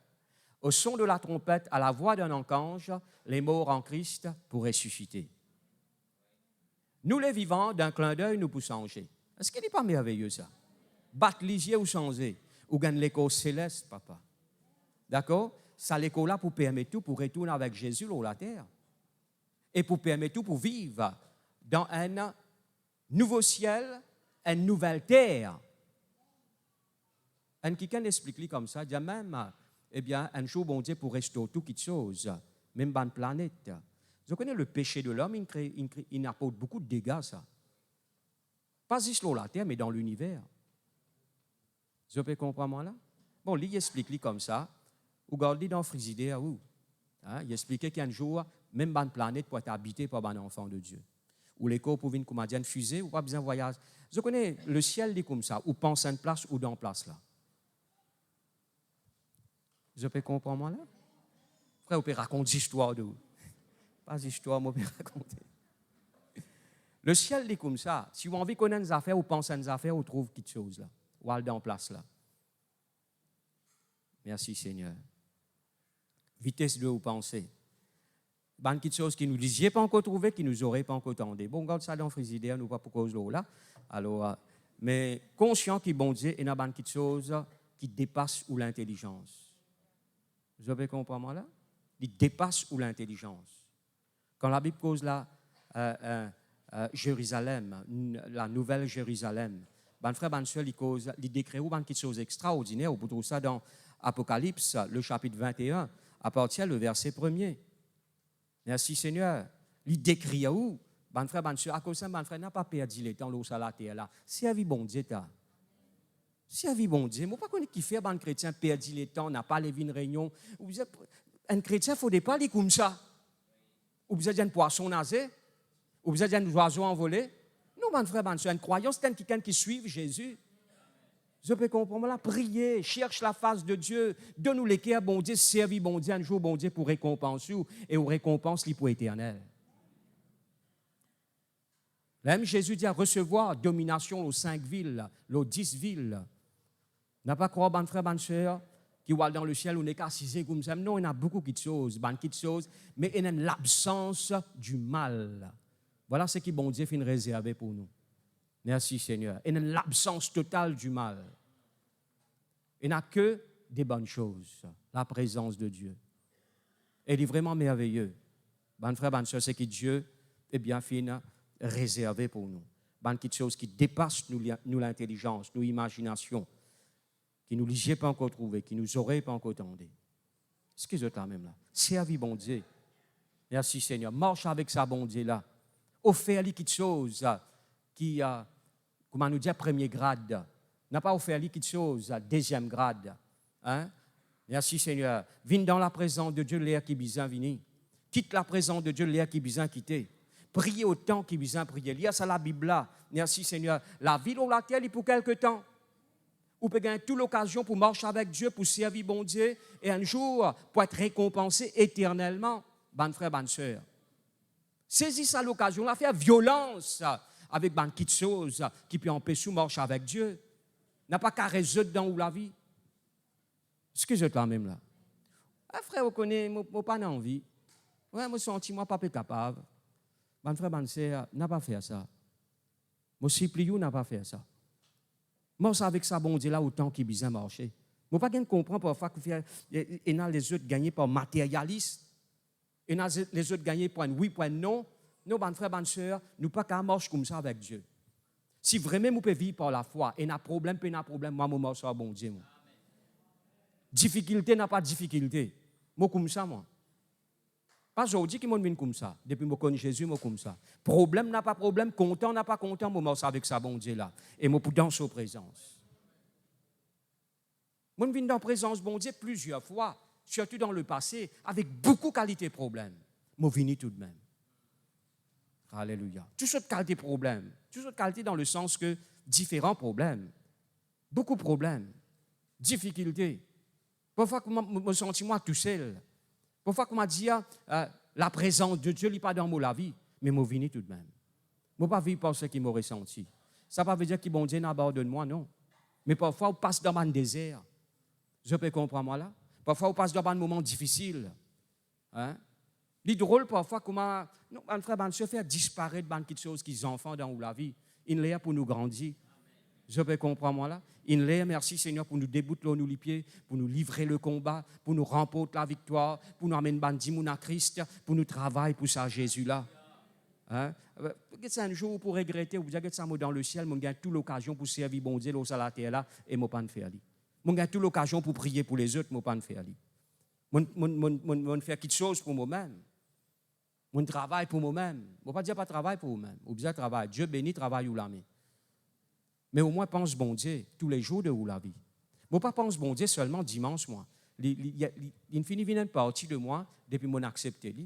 au son de la trompette, à la voix d'un archange, les morts en Christ pourraient ressusciter. Nous, les vivants, d'un clin d'œil, nous pouvons changer. Est-ce qu'il n'est pas merveilleux ça? Battre les yeux ou changer, ou gagner l'écho céleste, papa. D'accord? Ça, l'écho-là, pour permettre tout, pour retourner avec Jésus sur la terre. Et pour permettre tout, pour vivre dans un nouveau ciel, une nouvelle terre. Un quelqu'un explique comme ça, dit même, eh bien, un jour, bon Dieu, pour restaurer toute chose, même dans la planète. Vous connaissez le péché de l'homme, il apporte beaucoup de dégâts, ça. Pas juste sur la terre, mais dans l'univers. Vous pouvez comprendre là? Bon, lui, il explique comme ça. Vous regardez dans le frigidaire, où? Hein? Il expliquait qu'un jour, même dans la planète peut être habitée par un enfant de Dieu. Ou les corps pour venir comme une fusée, ou pas besoin de voyage. Vous connaissez, le ciel dit comme ça, ou pense à une place ou dans place là. Vous pouvez comprendre là? Frère, vous pouvez raconter l'histoire de vous. Pas l'histoire, moi, je peux raconter. Le ciel dit comme ça. Si vous avez envie de connaître des affaires ou penser à des affaires, vous trouvez quelque chose là. Ou allez dans place là. Merci Seigneur. Vitesse de vous penser. Ban quelque chose qui nous disiez pas encore trouvé, qui nous aurait pas encore tendu. Bon, regarde ça dans le frigidaire, nous pas pour cause là. Alors, mais conscient qu'il bon Dieu, il y a ban quelque chose qui dépasse ou l'intelligence. Vous avez compris moi là? Il dépasse ou l'intelligence. Quand la Bible cause là, Jérusalem, la nouvelle Jérusalem, ban frère, ban soeur, il décrit ou ban quelque chose extraordinaire. Vous trouvez ça dans Apocalypse, le chapitre 21, à partir du verset 1er. Merci Seigneur. Il décrit où? Ban frère, ban soeur, à cause de ça, ban frère n'a pas perdu le temps là, la terre là. C'est la vie bon Dieu, ta. C'est la vie bon Dieu. Moi, pas connaître qui fait, ban chrétien perdu le temps, n'a pas levé une réunion. Un chrétien, il ne faut pas aller comme ça. Ou vous êtes un poisson nasé, ou vous êtes un oiseau envolé. Non, ban frère, ban soeur, une croyance, c'est quelqu'un qui suit Jésus. Je peux comprendre là, prier, cherche la face de Dieu, donne-nous l'équerre, bon Dieu, servis bon Dieu, un jour bon Dieu pour récompenser et aux récompenses li pour éternel. Même Jésus dit à recevoir domination aux 5 villes, aux 10 villes. N'a pas croire, ban frère, ban soeur, qui va dans le ciel, on n'est qu'à 6 comme ça. Non, il y a beaucoup de choses, mais il y a l'absence du mal. Voilà ce que bon Dieu fait réservé pour nous. Merci Seigneur. Il y a l'absence totale du mal. Il n'y a que des bonnes choses, la présence de Dieu. Elle est vraiment merveilleux. Bonne frère, bonne soeur, c'est que Dieu est bien fin réservé pour nous. Bonne chose qui dépasse nous l'intelligence, nous l'imagination, qui nous l'y pas encore trouvé, qui nous aurait pas encore tendu. Ce que je là même là. Servis bon Dieu. Merci Seigneur. Marche avec sa bon Dieu là. Offre-lui quelque chose qui comment nous dire, premier grade. N'a pas offert quelque chose à deuxième grade. Hein? Merci Seigneur. Viens dans la présence de Dieu, l'air qui besoin venir. Quitte la présence de Dieu, l'air qui besoin quitter. Priez autant qu'il besoin prier. Il y a ça la Bible là. Merci Seigneur. La vie ou la terre, il pour quelque temps. Vous pouvez gagner toute l'occasion pour marcher avec Dieu, pour servir bon Dieu, et un jour, pour être récompensé éternellement. Bonne frère, bonne soeur. Saisis ça l'occasion, là, faire violence avec une petite chose qui peut empêcher de marcher avec Dieu. N'a pas qu'à résoudre dans la vie. Ce que je là même là. Ah, frère, vous connaissez, moi pas envie. Ouais, moi senti moi pas capable. Mon frère, mon sœur, n'a pas fait ça. Moi supplie n'a pas fait ça. Moi avec ça bon Dieu là autant qu'il besoin marcher. Moi pas comprendre parfois que et n'a les autres gagner par matérialiste. Et n'a les autres gagner pour un oui pour un non. Nous, bon frère, bonne soeur, nous pas qu'à marcher comme ça avec Dieu. Si vraiment nous pouvons vivre par la foi, et n'a problème, moi, je marche avec bon Dieu. Moi. Difficulté n'a pas de difficulté. Moi, comme ça, moi. Pas aujourd'hui que je viens comme ça. Depuis que je connais Jésus, moi, comme ça. Problème n'a pas problème, content n'a pas content, moi, marche avec ça, bon Dieu là. Et moi, pour dans sa présence. Moi, je viens dans la présence, bon Dieu, plusieurs fois, surtout dans le passé, avec beaucoup de qualité de problème. Moi, je viens tout de même. Alléluia. Toutes sortes de qualités de problèmes. Toutes sortes de qualités dans le sens que différents problèmes. Beaucoup de problèmes. Difficultés. Parfois, je me sens moi tout seul. Parfois, comme on dit, la présence de Dieu n'est pas dans la vie, mais je vini tout de même. Je ne pas vivre par ce qui m'a ressenti. Ça ne veut pas dire que bon Dieu n'abandonne moi, non. Mais parfois, on passe dans un désert. Je peux comprendre moi là. Parfois, on passe dans un moment difficile. Hein? C'est drôle parfois comment un frère se fait disparaître de quelque chose qu'ils enfants dans la vie. Il est là pour nous grandir. Je peux comprendre moi là. Il est, merci Seigneur, pour nous débouter nous les pieds, pour nous livrer le combat, pour nous remporter la victoire, pour nous amener bandit à Christ, pour nous travailler pour ça Jésus là. Hein? C'est un jour pour regretter, vous dire que ça dans le ciel, j'ai toute l'occasion pour servir bon Dieu sur la terre là et je ne pas faire. J'ai toute l'occasion pour prier pour les autres, je ne pas faire. Je faire quelque chose pour moi-même. Je travaille pour moi-même. Je ne pas dire pas travail pour moi-même. Je dire travail. Dieu bénit, travail ou la main. Mais au moins, pense bon Dieu tous les jours de la vie. Je ne pas pense bon Dieu seulement dimanche, moi. Il finit une partie de moi depuis mon accepté. Je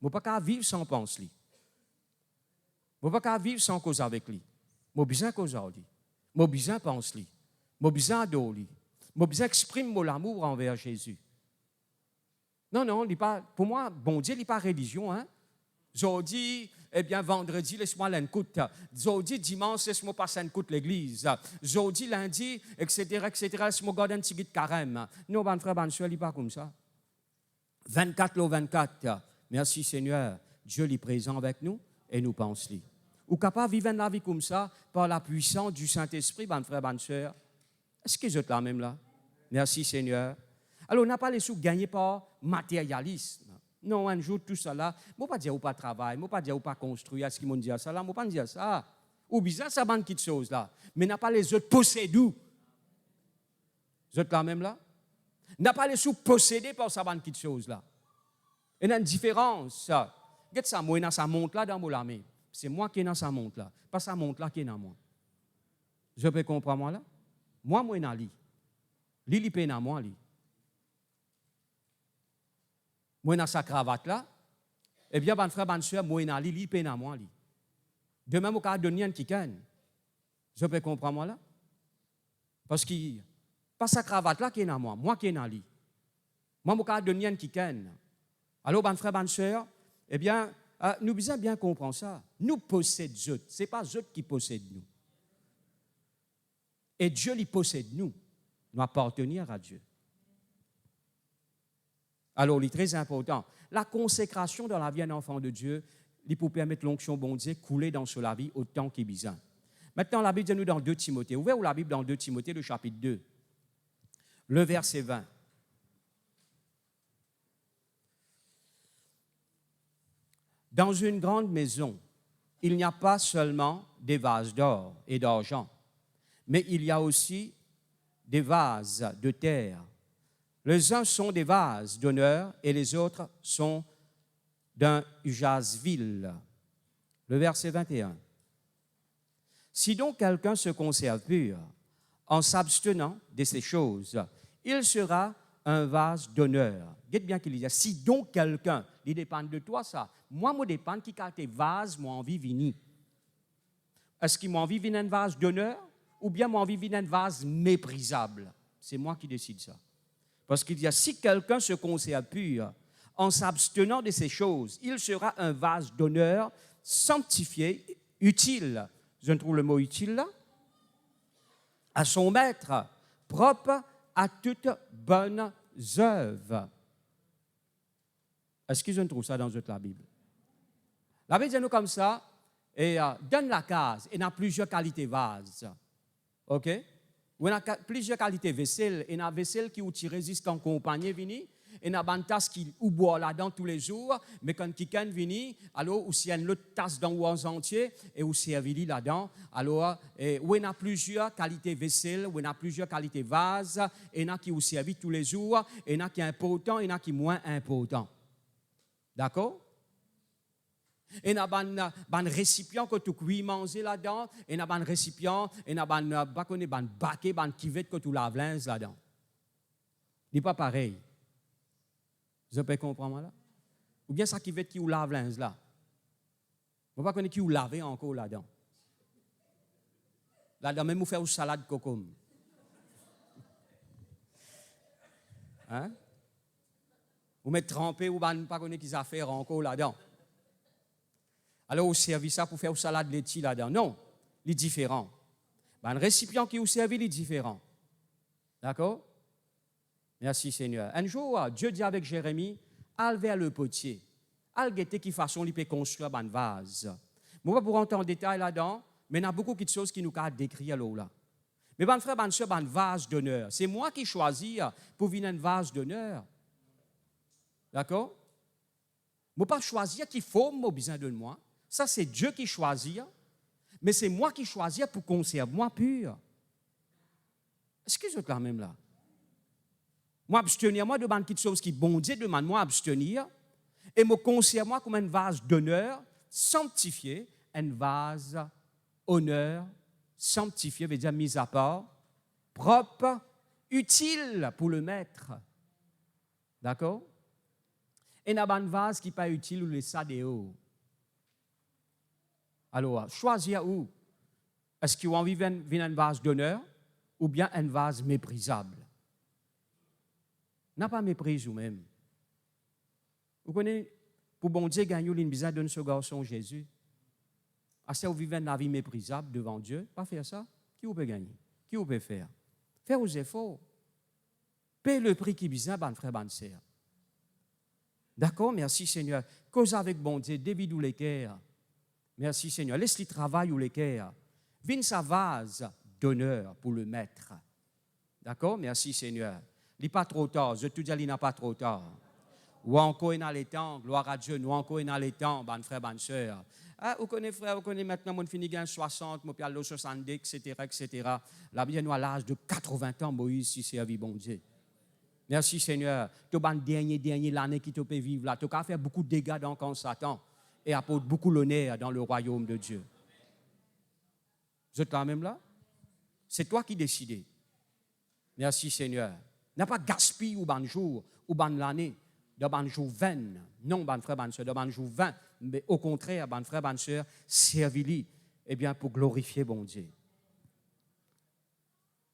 ne pas vivre sans penser. Je ne pas vivre sans cause avec lui. Je besoin cause avec lui. Je besoin penser lui. Je besoin adorer lui. Je besoin exprimer mon amour envers Jésus. Non, pour moi, bon Dieu, il n'est pas religion. Hein? Aujourd'hui, vendredi, laisse-moi l'écoute. Aujourd'hui, dimanche, laisse-moi passer une écoute l'église. Aujourd'hui, lundi, etc., laisse-moi garder un petit guide carême. Non, mon frère, mon soeur, il n'est pas comme ça. 24 le 24. Merci Seigneur. Dieu est présent avec nous et nous pensons. Ou capable de vivre la vie comme ça par la puissance du Saint-Esprit, mon frère, mon soeur. Est-ce que vous êtes là même là? Merci Seigneur. Alors, on n'a pas les sous gagnés par matérialisme. Non, un jour, tout ça là, je ne vais pas dire ou pas travail, je ne vais pas dire ou pas construire, ce qu'ils m'ont dit ça là, je ne vais pas dire ça. Ou bizarre, ça manque de choses là. Mais n'a pas les autres possédés. Vous êtes là même là? N'a pas les sous possédés par ça manque de choses là. Il y a une différence. Regarde ça, moi, dans sa montre là dans mon main. C'est moi qui est dans sa montre là. Pas sa montre là qui est dans moi. Je peux comprendre moi là? Moi, je suis dans lui. Lui, il est dans moi. Moi, dans sa cravate là, eh bien, mon frère, mon soeur, moi, dans lui, il est dans moi. Demain, je vais donner un qui gagne. Je peux comprendre moi là? Parce que, pas sa cravate là qui est dans moi qui est dans lui. Moi, je vais donner un qui gagne. Alors, mon frère, ma soeur, eh bien, nous devons bien comprendre ça. Nous possédons Dieu. Ce n'est pas Dieu qui possède nous. Et Dieu lui possède nous. Nous appartenir à Dieu. Alors, il est très important. La consécration dans la vie d'un enfant de Dieu, il peut permettre l'onction bon Dieu couler dans la vie autant qu'il besoin. Maintenant, la Bible dit nous dans 2 Timothée. Ouvrez la Bible dans 2 Timothée, le chapitre 2, le verset 20. Dans une grande maison, il n'y a pas seulement des vases d'or et d'argent, mais il y a aussi des vases de terre. Les uns sont des vases d'honneur et les autres sont d'un usage vil. Le verset 21. Si donc quelqu'un se conserve pur en s'abstenant de ces choses, il sera un vase d'honneur. Dites bien qu'il y a. Si donc quelqu'un, il dépend de toi ça. Moi, je dépend qui a tes vases, moi envie vini. Est-ce qu'il m'a envie vini un vase d'honneur ou bien moi envie vini un vase méprisable? C'est moi qui décide ça. Parce qu'il y a, si quelqu'un se conserve pur en s'abstenant de ces choses, il sera un vase d'honneur, sanctifié, utile. Je trouve le mot utile là. À son maître, propre à toutes bonnes œuvres. Est-ce que je trouve ça dans la Bible? La Bible dit nous comme ça, et dans la case, il y a plusieurs qualités vases. OK? Il y a plusieurs qualités vaisselle. Il y a vaisselle qui résiste quand compagnie vient. Il y a une tasse qui boit là-dedans tous les jours, mais quand quelqu'un vient, alors aussi il y a une autre tasse dans le entier et aussi servi là-dedans. Alors, il y a plusieurs qualités vaisselle, il y a plusieurs qualités vases, il y en a qui aussi servi tous les jours, il y en a qui sont importants, il y en a qui sont moins importants. D'accord? Il y a un récipient que tu cuis manger là-dedans, il y a un récipient, il y a un baquet, un cuvette que tu laves là-dedans. Ce n'est pas pareil. Vous pouvez comprendre là? Ou bien ça cuvette qui vous lave là. Vous ne connaissez pas qui vous lave encore là-dedans. Là-dedans, même vous faites une salade de cocom. Hein? Ou mettre trempé ou pas connaître qu'ils affaires encore là-dedans. Alors, vous servez ça pour faire une salade laitier là-dedans. Non, il est différent. Le récipient qui vous servi, il est différent. D'accord? Merci Seigneur. Un jour, Dieu dit avec Jérémie, allez vers le potier. Allez guetter qui façon il peut construire un vase. Je ne vais pas pour rentrer en détail là-dedans, mais il y a beaucoup de choses qui nous ont décrit là. Mais mon frère, mon soeur, un vase d'honneur. C'est moi qui choisis pour venir un vase d'honneur. D'accord? Je ne vais pas choisir qui faut mon besoin de moi. Ça, c'est Dieu qui choisit. Mais c'est moi qui choisis pour conserver moi pur. Est-ce que vous êtes quand même là? Moi, abstenir, moi, de quelque chose qui bon Dieu demande moi abstenir. Et me conserve moi comme un vase d'honneur, sanctifié, un vase honneur, sanctifié, veut dire mis à part, propre, utile pour le maître. D'accord? Et n'a pas un vase qui n'est pas utile ou le sadéo. Alors, choisir où? Est-ce qu'il y a envie de venir un vase d'honneur ou bien un vase méprisable? N'a pas méprise vous-même. Vous connaissez, pour bon Dieu, gagner une besoin de ce garçon Jésus. Est-ce que vous vivez une vie méprisable devant Dieu? Pas faire ça. Qui vous peut gagner? Qui vous peut faire? Faire vos efforts. Paye le prix qui besoin, ban frère, ban sœur. D'accord? Merci Seigneur. Cause avec bon Dieu, débit ou l'équerre. Merci Seigneur. Laisse-lui travail ou l'équerre. Vine sa vase d'honneur pour le maître. D'accord? Merci Seigneur. Il n'est pas trop tard. Je te dis, il n'a pas trop tard. Ou encore il y a les temps, gloire à Dieu, ou encore il y a les temps, bon frère, bonne soeur. Ah, vous connaissez frère, vous connaissez maintenant, mon fini gagne 60, mon père 70, etc. La bien nous à l'âge de 80 ans, Moïse, si c'est à vie, bon Dieu. Merci Seigneur. Tu as dernier l'année qui te peut vivre là. Tu as fait beaucoup de dégâts dans quand Satan et apporte beaucoup l'honneur dans le royaume de Dieu. Vous êtes quand même là? C'est toi qui décides. Merci Seigneur. N'a pas gaspillé ou ban jour ou ban l'année. De ban jour 20. Non, ban frère, ban soeur, de ban jour 20. Mais au contraire, ban frère, ban soeur, servis-lui, eh bien, pour glorifier bon Dieu.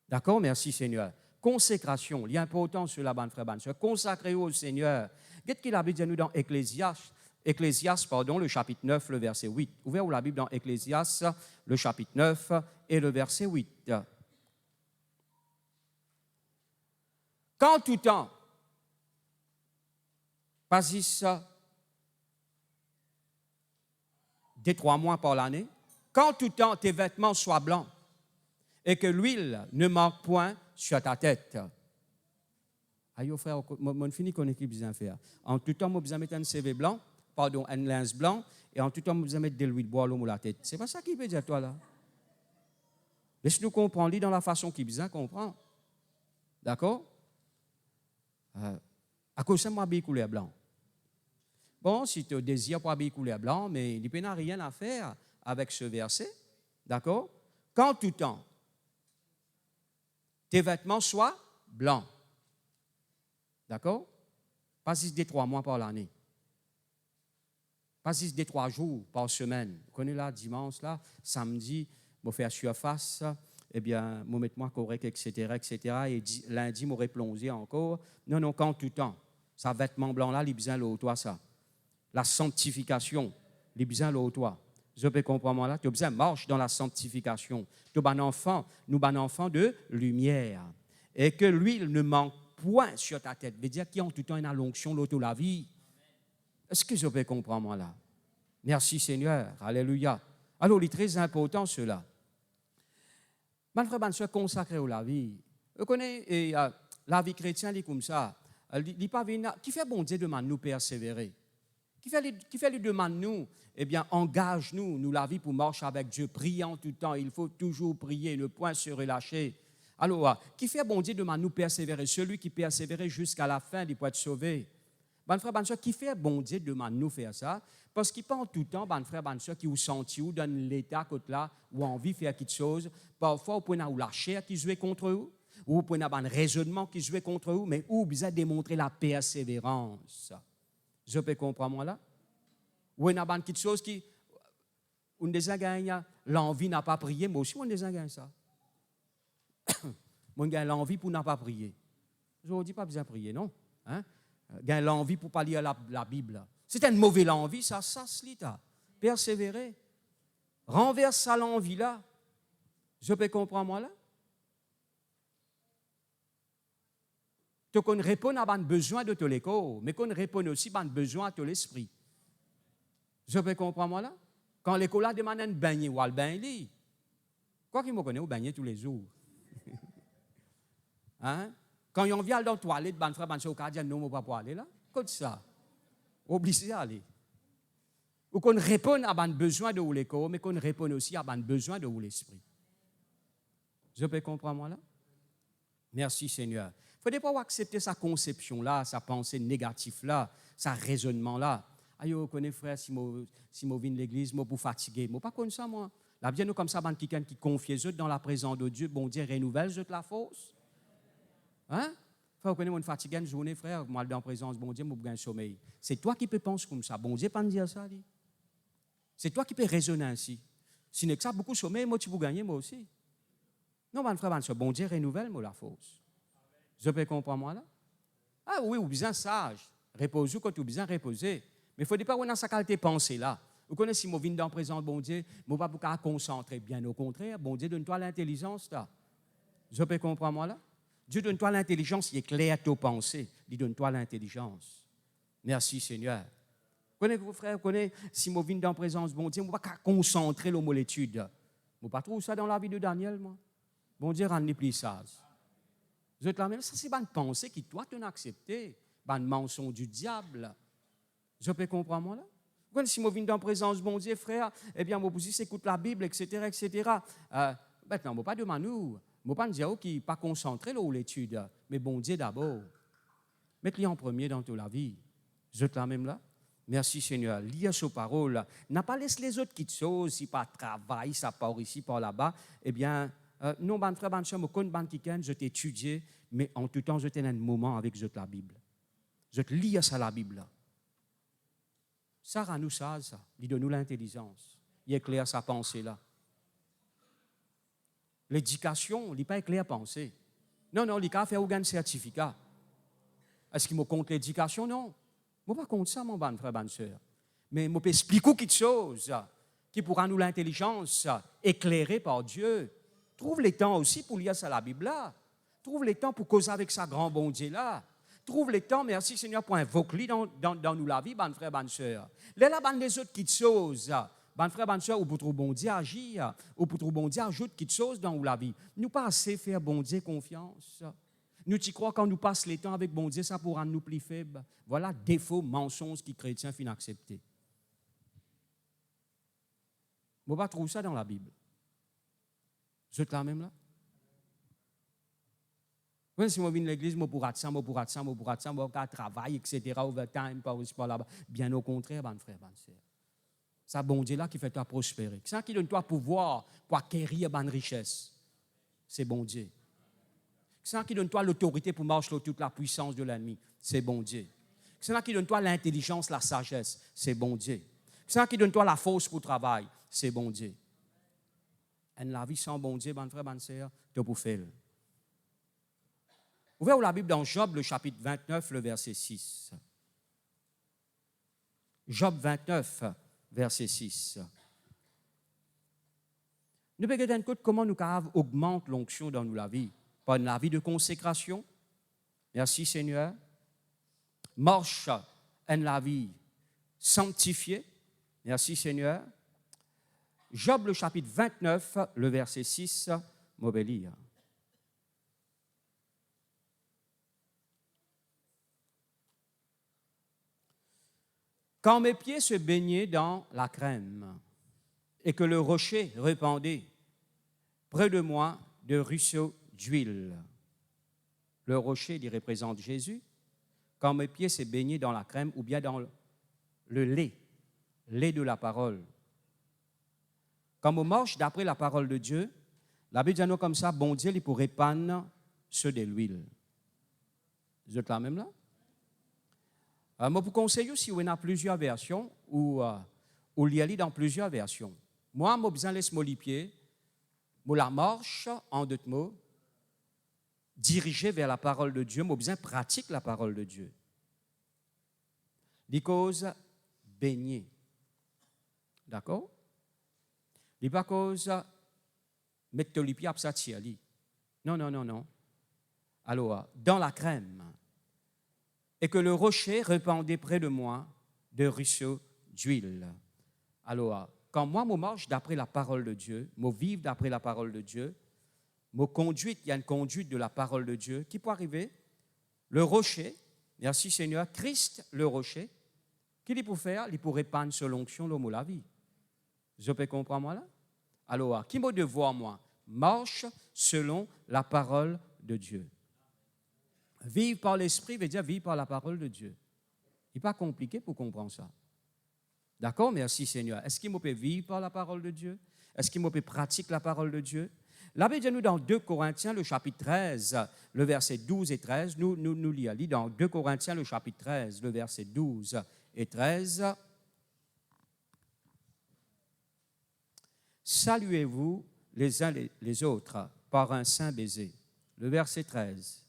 D'accord? Merci Seigneur. Consécration, il y a important sur la ban frère, ban soeur. Consacrez au Seigneur. Qu'est-ce qu'il a dit nous dans Ecclésiaste, le chapitre 9, le verset 8. Ouvrez la Bible dans Ecclésiaste, le chapitre 9 et le verset 8. Qu'en tout temps, passis des 3 mois par l'année, qu'en tout temps tes vêtements soient blancs et que l'huile ne manque point sur ta tête. Aïe, frère, mon fini qu'on équipe bien faire. En tout temps, moi, besoin mettre un CV blanc, un linge blanc, et en tout temps, moi, besoin mettre de l'huile bois sur la tête. C'est pas ça qu'il veut dire, toi, là. Laisse-nous comprendre, lis dans la façon qu'il besoin comprendre. D'accord? À cause de ça, moi, habille couleur blanc. Bon, si tu désires pour habiller couleur blanc, mais il n'y a rien à faire avec ce verset. D'accord? Qu'en tout temps, tes vêtements soient blancs. D'accord? Pas 6 des 3 mois par l'année. Pas 6 des 3 jours par semaine. Vous connaissez là, dimanche, là, samedi, je vais faire surface, eh bien, je vais mettre moi correct, etc. Et lundi, je vais plongé encore. Non, qu'en tout temps. Ça, vêtement blanc là, il besoin de toi, ça. La sanctification, il besoin de toi. Je peux comprendre là, tu as besoin de marche dans la sanctification. Tu es un enfant, nous sommes un enfant de lumière. Et que l'huile ne manque point sur ta tête. Veut dire qu'il y a en tout temps une l'onction, l'auto la vie. Est-ce que je peux comprendre là? Merci Seigneur. Alléluia. Alors, il est très important cela. Mon frère, ma soeur, consacré à la vie. Vous connaissez, la vie chrétienne, est comme ça. Qui fait bon Dieu demande nous persévérer? Qui fait lui demande nous, eh bien, engage-nous, nous la vie pour marcher avec Dieu, prier en tout temps. Il faut toujours prier, le point se relâcher. Alors, qui fait bon Dieu demande nous persévérer? Celui qui persévère jusqu'à la fin, il peut être sauvé. Bon frère, bonne soeur, qui fait bon Dieu demande nous faire ça? Parce qu'il pas en tout temps, bon frère, bonne soeur, qui vous senti ou dans l'état côté là, ou envie de faire quelque chose. Parfois, vous pouvez avoir la chair qui joue contre vous, ou vous pouvez avoir un raisonnement qui joue contre vous, mais où vous avez démontré la persévérance. Je peux comprendre moi là? Ou il y a quelque chose qui, on déjà gagne, l'envie n'a pas prié, moi aussi on déjà gagne ça. On gagne l'envie pour n'a pas prier. Je ne dis pas besoin de prier, non? Hein? gagne l'envie pour pas lire la Bible. C'est une mauvaise envie, ça se lit. Persévérer. Renverse ça l'envie là. Je peux comprendre moi là? Tu qu'on répond à un besoin de ton écho, mais qu'on répond aussi à un besoin de ton esprit. Je peux comprendre moi là? Quand l'école a demandé de baigner ou à le baigner, quoi qu'il me connaît, ou baigner tous les jours. Hein? Quand on vient dans la toilette, ban frère, ban soeur, on dit non, on ne va pas aller là. Comme ça. Obligé d'aller. Ou qu'on répond à un besoin de l'école, mais qu'on répond aussi à un besoin de l'esprit. Je peux comprendre moi là? Merci Seigneur. Il ne faut pas accepter sa conception-là, sa pensée négative-là, sa raisonnement-là. Aïe, vous connaissez, frère, si je viens de l'église, je suis fatigué. Je ne pas comme ça, moi. La bien, nous, comme ça, quelqu'un qui confie dans la présence de Dieu, bon Dieu, renouvelle la force. Hein? Frère, vous connaissez, je suis fatigué une journée, frère, moi, dans la présence de bon Dieu, je suis un sommeil. C'est toi qui peux penser comme ça. Bon Dieu, pas dire ça. C'est toi qui peux raisonner ainsi. Si n'est que ça, beaucoup de sommeil, moi, tu peux gagner, moi aussi. Non, mon frère, bon Dieu, renouvelle moi la force. Je peux comprendre moi là? Ah oui, ou bien sage. Repose-vous quand tu bien reposer. Mais il ne faut pas avoir sa qualité de pensée là. Vous connaissez si je viens dans la présence de bon Dieu, je ne vais pas concentrer. Bien au contraire, bon Dieu, donne-toi l'intelligence là. Je peux comprendre moi là? Dieu donne-toi l'intelligence, il éclaire tes pensées. Il donne-toi l'intelligence. Merci Seigneur. Vous connaissez vos frères, vous connaissez si je viens dans la présence de bon Dieu, je ne vais pas concentrer le mot l'étude. Je ne vais pas trouver ça dans la vie de Daniel, moi. Bon Dieu, rend-nous plus sage. Vous êtes là même, ça c'est une pensée qui doit être acceptée, une mensonge du diable. Je peux comprendre moi là? Quand si je viens dans la présence de mon Dieu, frère, eh bien, moi aussi, écoute la Bible, etc., etc. Maintenant, je ne pas demander nous, je ne pas dire qu'il n'est pas concentré sur l'étude, mais bon Dieu d'abord. Mettez-le en premier dans toute la vie. Vous êtes là même là? Merci Seigneur. Lire sa parole. N'a pas laissé les autres qui te choses, si pas travail, ça part ici, par là-bas, eh bien, non, ban frère, ban soeur, je t'ai étudié, mais en tout temps, je t'ai un moment avec la Bible. Je te lis ça la Bible. Ça rend nous sage, ça. Il donne nous l'intelligence. Il éclaire sa pensée là. L'éducation, il n'est pas éclair pensée. Non, il a fait aucun certificat. Est-ce qu'il me compte l'éducation? Non. Je ne pas compte ça, mon ban frère, ban soeur. Mais je peux expliquer quelque chose qui pourra nous l'intelligence éclairée par Dieu. Trouve les temps aussi pour lire ça la Bible là. Trouve les temps pour causer avec sa grand bon Dieu là. Trouve les temps, merci Seigneur, pour invoquer dans nous la vie, ban frère, ban soeur. Là, ban les autres qui choses, ban frère, ban soeur, ou pour trouver bon Dieu agir, ou pour trouver bon Dieu ajoute quelque chose dans nous la vie. Nous pas assez faire bon Dieu confiance. Nous y crois quand nous passons les temps avec bon Dieu, ça pour rendre nous plus faibles. Voilà défaut, mensonge qui chrétiens fin accepter. On ne va pas trouver ça dans la Bible. Vous êtes là même là? Oui, si je viens de l'église, je pourrais ça, travailler, etc., overtime, par là-bas. Bien au contraire, mon frère, mon soeur. C'est bon Dieu là qui fait toi prospérer. C'est ça qui donne toi pouvoir pour acquérir une richesse. C'est bon Dieu. C'est ça qui donne toi l'autorité pour marcher sur toute la puissance de l'ennemi. C'est bon Dieu. C'est ça qui donne toi l'intelligence, la sagesse. C'est bon Dieu. C'est ça qui donne toi la force pour le travail. C'est bon Dieu. Et la vie sans bon Dieu, mon frère, mon soeur, tu peux faire. Ouvrez la Bible dans Job, le chapitre 29, le verset 6. Job 29, verset 6. Nous pouvons regarder comment nous augmente l'onction dans nous la vie. Par la vie de consécration. Merci Seigneur. Marche en la vie sanctifiée. Merci Seigneur. Job, le chapitre 29, le verset 6, je vais lire. Quand mes pieds se baignaient dans la crème et que le rocher répandait près de moi de ruisseaux d'huile. Le rocher, il représente Jésus. Quand mes pieds se baignaient dans la crème ou bien dans le lait de la parole. Quand on marche d'après la parole de Dieu, la Bible dit comme ça, bon Dieu, il pourrait répandre ceux de l'huile. Vous êtes là même là? Je vous conseille si on a plusieurs versions ou lire dans plusieurs versions. Moi, je besoin de laisser les pieds, je la marche, en d'autres mots, diriger vers la parole de Dieu, je besoin pratique la parole de Dieu. Les causes baigner. D'accord? Les pas cause mettre les pieds à ça tiali. Non, non, non, non. Alors, dans la crème. Et que le rocher répandait près de moi de ruisseaux d'huile. Alors, quand moi, je marche d'après la parole de Dieu, je vive d'après la parole de Dieu, je conduite, il y a une conduite de la parole de Dieu qui peut arriver. Le rocher, merci Seigneur, Christ le rocher, qu'il peut faire, il peut répandre sur l'onction, l'homme la vie. Je peux comprendre moi là? Alors, qui m'a devoir moi? Marche selon la parole de Dieu. Vivre par l'esprit veut dire vivre par la parole de Dieu. Il n'est pas compliqué pour comprendre ça. D'accord? Merci Seigneur. Est-ce qu'il peut vivre par la parole de Dieu? Est-ce qu'il peut pratiquer la parole de Dieu? La Bible dit nous dans 2 Corinthiens, le chapitre 13, le verset 12 et 13, nous lisons dans 2 Corinthiens, le chapitre 13, le verset 12 et 13. Saluez-vous les uns les autres par un saint baiser. Le verset 13.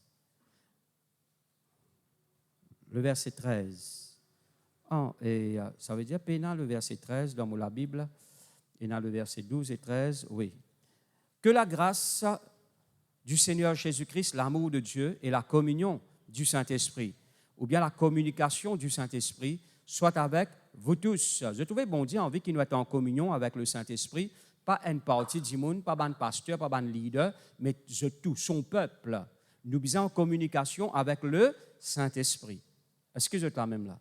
Le verset 13. Et ça veut dire, pénal le verset 13 dans la Bible, et dans le verset 12 et 13, oui. Que la grâce du Seigneur Jésus-Christ, l'amour de Dieu et la communion du Saint-Esprit, ou bien la communication du Saint-Esprit, soit avec vous tous. Je trouvais bon Dieu envie qu'il nous être en communion avec le Saint-Esprit, pas une partie du monde, pas un pasteur, pas un leader, mais tout son peuple. Nous sommes en communication avec le Saint-Esprit. Est-ce que je êtes là même là?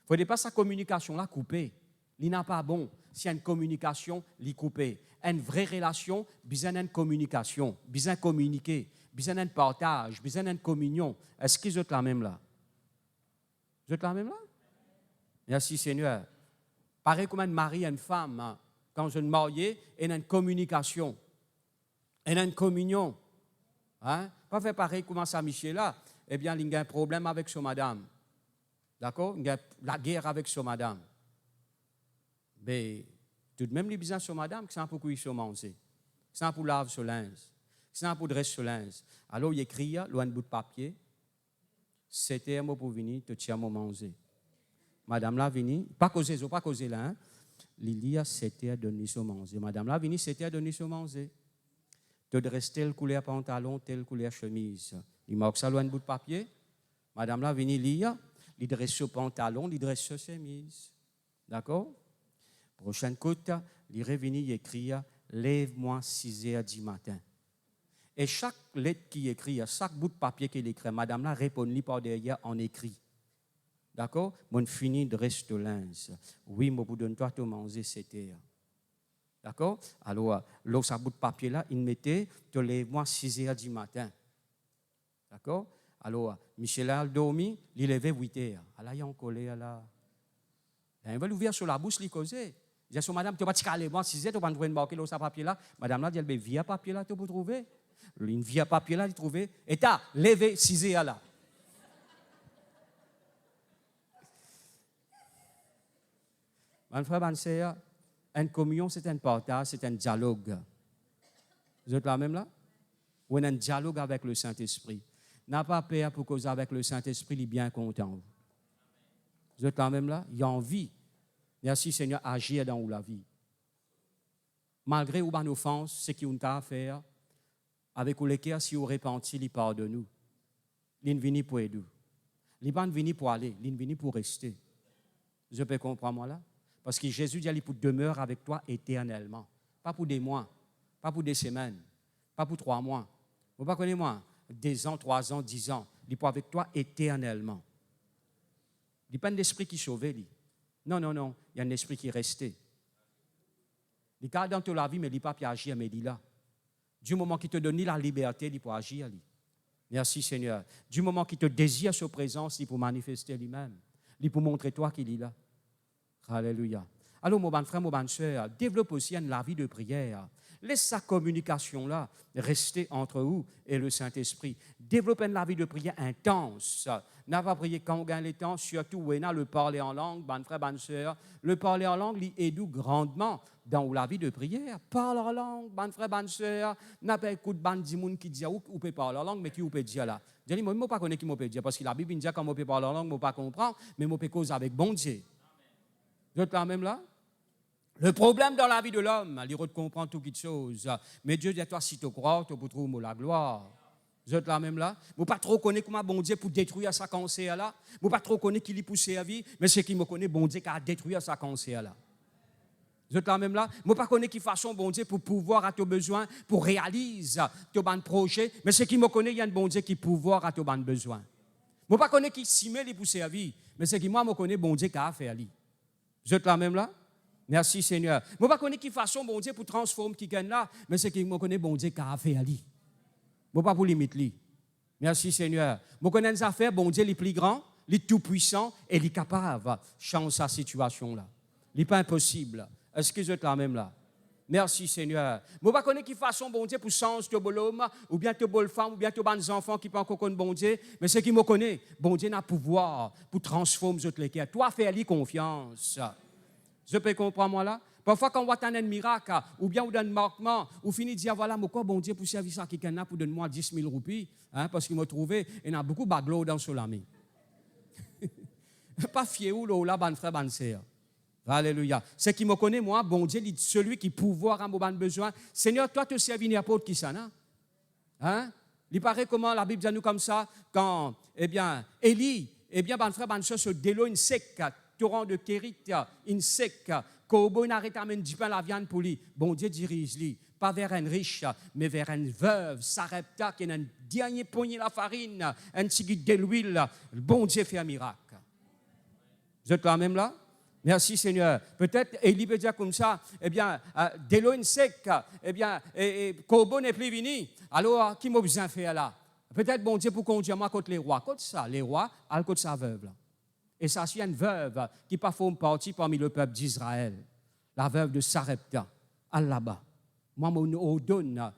Il ne faut pas sa communication-là coupée. Il n'est pas bon si une communication est coupée. Une vraie relation, besoin d'une communication, besoin de communiquer, besoin d'un partage, besoin d'une communion. Est-ce que vous êtes là même là? Vous êtes là même là? Merci Seigneur. Pareil comme un mari et une femme, hein. Quand je suis marié, il y a une communication, il y a une communion. Hein? Pas faire pareil comme ça, Michel là. Eh bien, il y a un problème avec son madame. D'accord? Il y a la guerre avec son madame. Mais tout de même, les besoins sur madame, c'est pour qu'ils soient mangés. C'est pour laver ce linge. C'est pour dresser ce linge. Alors, il écrit, loin de bout de papier, c'était moi pour venir, te tiens à manger. Madame là, vini, pas causer là, hein? Lilia, c'était à donner ce manger. Madame là, vini, c'était à donner ce manger. Te dresser telle couleur pantalon, telle couleur chemise. Il marque ça loin de bout de papier. Madame là, vini, Lilia. Il dresse ce pantalon, il dresse ce chemise. D'accord? Prochaine côte, il revient, il écrit « Lève-moi 6h du matin ». Et chaque lettre qu'il écrit, chaque bout de papier qu'il écrit, madame là répond-lui par derrière en écrit. D'accord? Mon fini de reste linge. Oui, moi, vous donne toi te manger 7h. D'accord? Alors, là, ce bout de papier là, il mettait « Te lève-moi 6h du matin ». D'accord? Alors, Michel a dormi, il levait 8 heures. Alors, il y a un collé là. Il va l'ouvrir sur la bouche, il causait. Il dit, madame, tu vas te caler, moi, 6 heures, tu vas trouver une barque dans ce papier là. Madame là, dit, elle via papier là, tu peux trouver. Une via papier là, il trouvait. Et tu as levé 6 heures là. Mon frère, ma sœur, une communion, c'est un partage, c'est un dialogue. Vous êtes là même là? Ou un dialogue avec le Saint-Esprit. N'a pas peur pour causer avec le Saint-Esprit, il est bien content. Vous êtes là même là? Il y a envie. Merci Seigneur, agir dans la vie. Malgré ou nos offense, ce qui ont à faire, avec lesquels si vous repentez, il pardonne nous. Il est venu pour aider. Il n'est pas venu pour aller, il est venu pour rester. Je peux comprendre moi là? Parce que Jésus dit qu'il pour demeurer avec toi éternellement. Pas pour des mois, pas pour des semaines, pas pour 3 mois. Vous ne connaissez pas moi? 2 ans, 3 ans, 10 ans. Il est pour avec toi éternellement. Il n'y a pas d'esprit qui sauve. Non, non, non. Il y a un esprit qui est resté. Il est dans toute la vie, mais il n'est pas pour agir, mais il est là. Du moment qu'il te donne la liberté, il peut agir. Merci Seigneur. Du moment qu'il te désire sa présence, il peut manifester lui-même. Il peut montrer toi qu'il est là. Alléluia. Alors, mon bon frère, mon bonne soeur, développe aussi la vie de prière. Laisse sa communication-là rester entre vous et le Saint-Esprit. Développez la vie de prière intense. N'a pas prié quand on gagne le temps, surtout le parler en langue, bonne frère, bonne sœur. Le parler en langue, il aide grandement dans la vie de prière. Parle en langue, bonne frère, bonne sœur. N'a pas écouté bonne dimoun qui dit ou peut parler en langue, mais qui ou peut dire là. Je dis, moi, je ne connais pas qui peut dire, parce que la Bible dit quand on peut parler en langue, je ne pas comprendre, mais je peux causer avec bon Dieu. Vous êtes là même là? Le problème dans la vie de l'homme, il comprend toutes les choses. Mais Dieu dit à toi, si tu crois, tu peux trouver la gloire. Vous êtes là même là? Vous ne pas trop connaître comment bon Dieu pour détruire sa cancer là. Vous ne pas trop connaître qui lui pousse à vie, mais c'est qui me connaît bon Dieu qui a détruit sa cancer là. Vous êtes là même là? Vous ne pas connaître qui façon bon Dieu pour pouvoir à tes besoins, pour réaliser tes bons projets, mais c'est qui me connaît, il y a un bon Dieu qui pouvoir à tes bons besoins. Vous ne pas connaître qui s'y met les pousser à vie, mais c'est qui moi me connaît bon Dieu qui a fait à lui. Vous êtes là même là? Merci Seigneur. Je ne pas connaître qui façon bon Dieu pour transformer qui gagne là, mais c'est qui me connaît bon Dieu qui a fait à lui. Je ne pas pour limiter lui. Merci Seigneur. Je connais des affaires, bon Dieu, les plus grands, les tout puissants et les capables de changer sa situation là. Il n'est pas impossible. Est-ce que vous êtes là même là? Merci Seigneur. Je ne pas connaître qui façon bon Dieu pour changer ton bonhomme, ou bien ton bonne femme, ou bien ton bon enfant qui peuvent encore connaître bon Dieu, mais c'est qui me connaît. Bon Dieu n'a pouvoir pour transformer les cœurs. Toi, fais-lui confiance. Je peux comprendre moi là? Parfois, quand on voit un miracle, ou bien on donne un marquement, ou finit de dire, voilà, moi, bon Dieu, pour servir ça, quelqu'un là, pour donner moi 10 000 roupies, parce qu'il m'a trouvé, il y a beaucoup de baglots dans ce lami. Pas fier ou là, ban frère, ban sœur. Alléluia. C'est qui me connaît, moi, bon Dieu, celui qui pouvoir à mon besoin. Seigneur, toi, te servir n'importe qui ça, non? Il paraît comment la Bible dit nous comme ça, quand, Élie, ban frère, ban sœur, se délo une sec, torrent de Kérit, une sec, Kobo n'arrête à mettre du pain la viande pour lui. Bon Dieu dirige lui, pas vers un riche, mais vers une veuve, Sarepta, qui a un dernier poignet la farine, un petit guide de l'huile. Bon Dieu fait un miracle. Vous êtes là même là? Merci Seigneur. Peut-être Élie peut dire comme ça, de l'eau sec, Kobo n'est plus venu. Alors, qui m'a besoin de faire là? Peut-être bon Dieu pour conduire moi contre les rois. Contre ça, les rois, à contre sa veuve là. Et ça, c'est une veuve qui pas fait partie parmi le peuple d'Israël. La veuve de Sarepta, là-bas. Moi, je donne,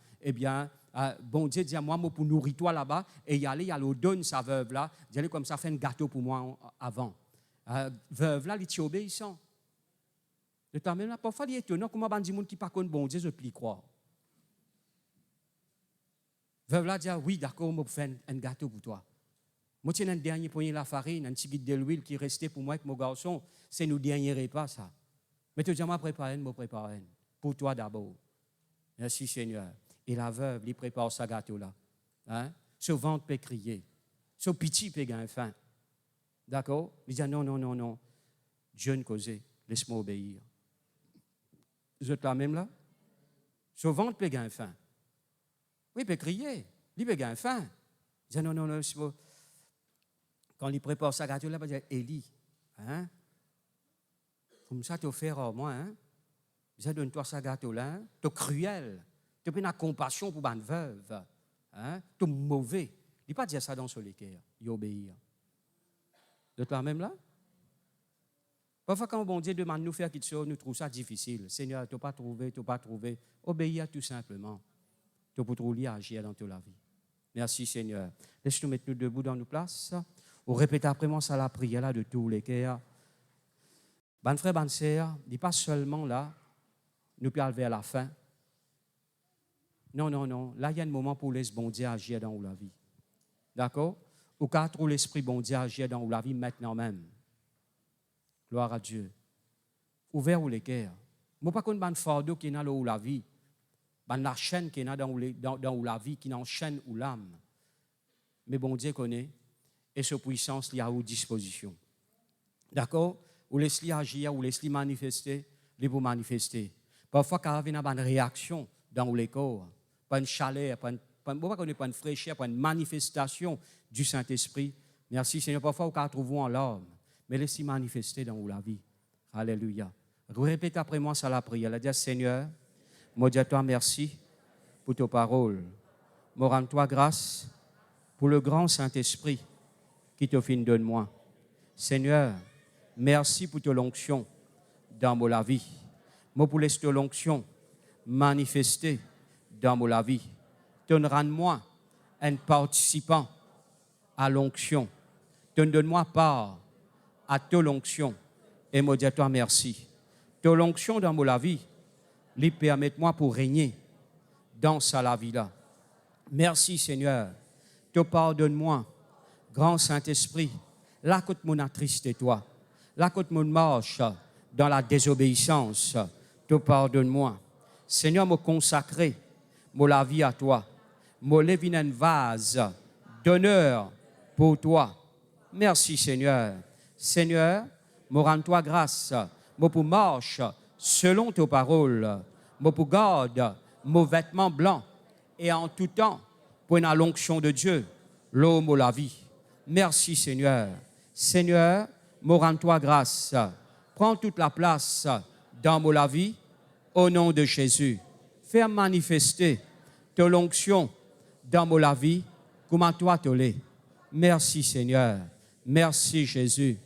bon Dieu dit à moi, pour nourrir toi là-bas, et y aller, il donne sa veuve là, d'y aller comme ça, faire un gâteau pour moi avant. Veuve là, il est obéissant. De ta même là, parfois, il est étonnant comment il y a des gens qui ne connaissent pas bon Dieu, je peux y croire. Veuve là dit, oui, d'accord, je vais faire un gâteau pour toi. Moi, j'ai un dernier poignet de la farine, un petit guide de l'huile qui restait pour moi avec mon garçon. C'est nos derniers repas, ça. Mais tu dis, moi, prépare un. Pour toi d'abord. Merci, Seigneur. Et la veuve, il prépare sa gâteau-là. Ce ventre peut crier. Ce petit peut gagner faim. D'accord? Il dit, non. Dieu ne cause, laisse-moi obéir. Vous êtes là même là? Ce ventre peut gagner faim. Oui, il peut crier. Il peut gagner faim. Il dit, non, c'est bon. Quand il prépare sa gâteau, là, il va dire, Élie, comme ça, tu fais rarement, ça donne-toi sa gâteau là, tu es cruel, tu as la compassion pour une veuve, tu es mauvais. Il ne pas dire ça dans son cœur, il obéit. De toi même là? Parfois, quand bon Dieu demande de nous faire quelque chose, nous trouvons ça difficile. Seigneur, tu n'as pas trouvé, obéis tout simplement. Tu peux trouver agir dans toute la vie. Merci Seigneur. Laisse-nous mettre nous debout dans nos places. Ou répétez après moi ça la prière là de tous les cœurs. Ban frère, ban sœur, dis pas seulement là, nous pouvons arriver à la fin. Non. Là, il y a un moment pour laisser bon Dieu agir dans la vie. D'accord? Ou qu'à trouver l'esprit bon Dieu agir dans la vie maintenant même. Gloire à Dieu. Ouvert ou les cœurs. Moi, pas qu'on ban fardeau qui est dans la vie. Ban la chaîne qui est dans la vie, qui enchaîne ou l'âme. Mais bon Dieu connaît. Et cette puissance, il y a à disposition. D'accord? Ou laisse-les agir, ou laisse-les manifester, les vous manifester. Parfois, quand il y a une réaction dans les corps, pas une chaleur, pas une fraîcheur, pas une manifestation du Saint-Esprit. Merci Seigneur. Parfois, vous trouvez en l'homme, mais laissez-les manifester dans la vie. Alléluia. Répétez après moi ça la prière. Dit Seigneur, moi dis à toi merci pour tes paroles. Moi rends-toi grâce pour le grand Saint-Esprit qui te fait de moi. Seigneur, merci pour ton onction dans la vie. Moi pour laisser ton onction manifester dans la vie. Donne-moi un participant à l'onction. Donne-moi part à ta l'onction. Et me dis à toi merci. Ta l'onction dans la vie, lui permette-moi pour régner dans la vie-là. Merci Seigneur. Te pardonne-moi, grand Saint-Esprit, là que mon attristé toi, là que mon marche dans la désobéissance, te pardonne-moi. Seigneur, me consacrer, me la vie à toi, me lever un vase d'honneur pour toi. Merci Seigneur. Seigneur, me rends-toi grâce, me pour marche selon tes paroles, me pour garde mes vêtements blancs et en tout temps, pour une l'onction de Dieu, l'homme la vie. Merci Seigneur. Seigneur, me rends-toi grâce. Prends toute la place dans ma vie au nom de Jésus. Fais manifester ta l'onction dans ma vie comme toi te l'es. Merci Seigneur. Merci Jésus.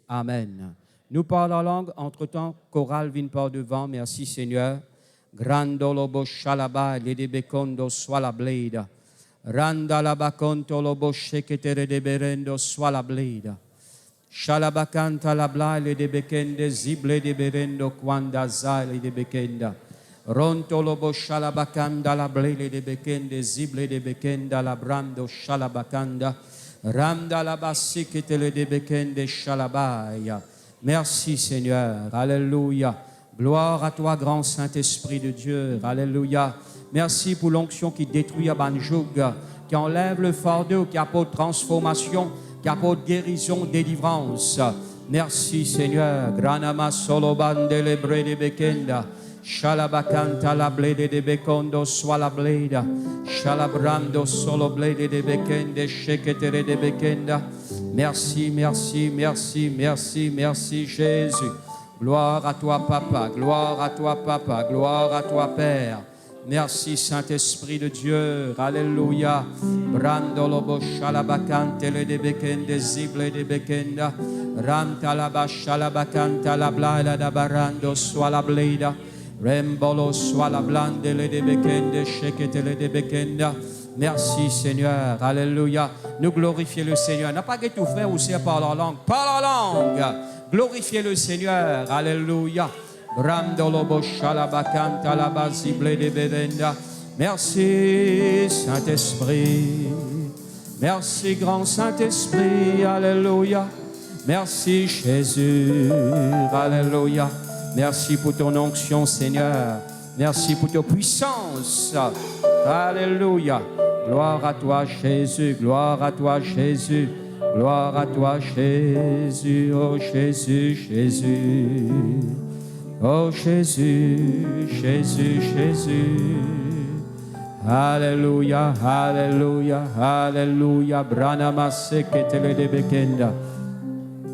Amen. Nous parlons la langue, entre-temps, chorale vient par devant. Merci Seigneur. Grandolo bo shalaba le de becondo soit la blade. Randa la baconto lo bo sheketere de berendo soit la blade. Shalabacanta la blaile de bekende zible de berendo quanda zale de bekenda. Ronto lo bo shalabacanda la blaile de bekende zible de bekenda la brando shalabacanda. Randa la basiketele de bekende shalabaya. Merci Seigneur. Alléluia. Gloire à toi, grand Saint-Esprit de Dieu. Alléluia. Merci pour l'onction qui détruit Abanjoug, qui enlève le fardeau, qui apporte transformation, qui apporte guérison, délivrance. Merci Seigneur. Granama solo bandele brede bekenda. Shalabakanta la blede de bekondo soit la bleda. Shalabrando solo blede de bekende sheketere de bekenda. Merci, merci, merci, merci, merci Jésus. Gloire à toi, Papa. Gloire à toi, Papa. Gloire à toi, Père. Merci, Saint-Esprit de Dieu. Alléluia. Brandolo bo shalabakante le de bekende zible de bekenda. Ranta la ba shalabakanta la blada da barando soit la bleda. Rembolo soit la blande le de bekende shekete le de bekenda. Merci Seigneur. Alléluia. Nous glorifions le Seigneur. N'a pas que tout frère aussi par la langue. Par la langue. Glorifiez le Seigneur. Alléluia. Brandolo bo shalabakanta la basible de berenda. Merci Saint-Esprit. Merci grand Saint-Esprit. Alléluia. Merci Jésus. Alléluia. Merci pour ton onction Seigneur. Merci pour ta puissance. Alléluia. Gloire à toi Jésus. Gloire à toi Jésus. Gloire à toi Jésus. Oh Jésus, Jésus. Oh Jésus, Jésus, Jésus. Alléluia, Alléluia, Alléluia. Branama seketele de bekenda.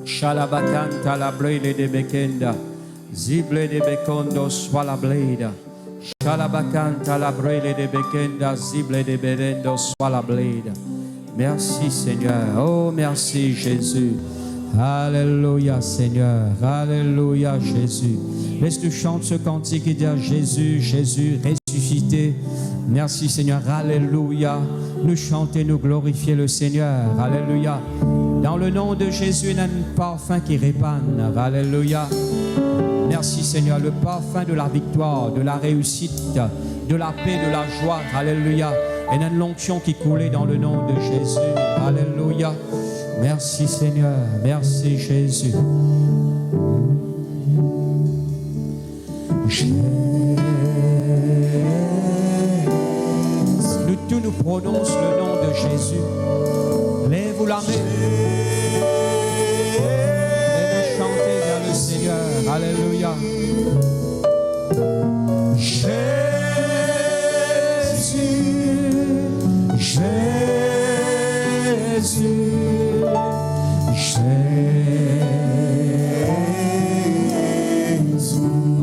Shalabakanta la blade de bekenda. Zible de bekondo soit la blade. Shalabakanta la blade de bekenda. Zible de berendo soit la blade. Merci Seigneur. Oh merci Jésus. Alléluia Seigneur. Alléluia Jésus. Laisse-nous chanter ce cantique et dire Jésus, Jésus, ressuscité. Merci Seigneur. Alléluia. Nous chanter, nous glorifier le Seigneur. Alléluia. Dans le nom de Jésus, il y a un parfum qui répand. Alléluia. Merci Seigneur. Le parfum de la victoire, de la réussite, de la paix, de la joie. Alléluia. Il y a une onction qui coulait dans le nom de Jésus. Alléluia. Merci Seigneur. Merci Jésus. Nous tous nous prononçons le nom de Jésus. Lève-vous la main. Et nous chanter vers le Seigneur. Alléluia. Jésus, Jésus, Jésus.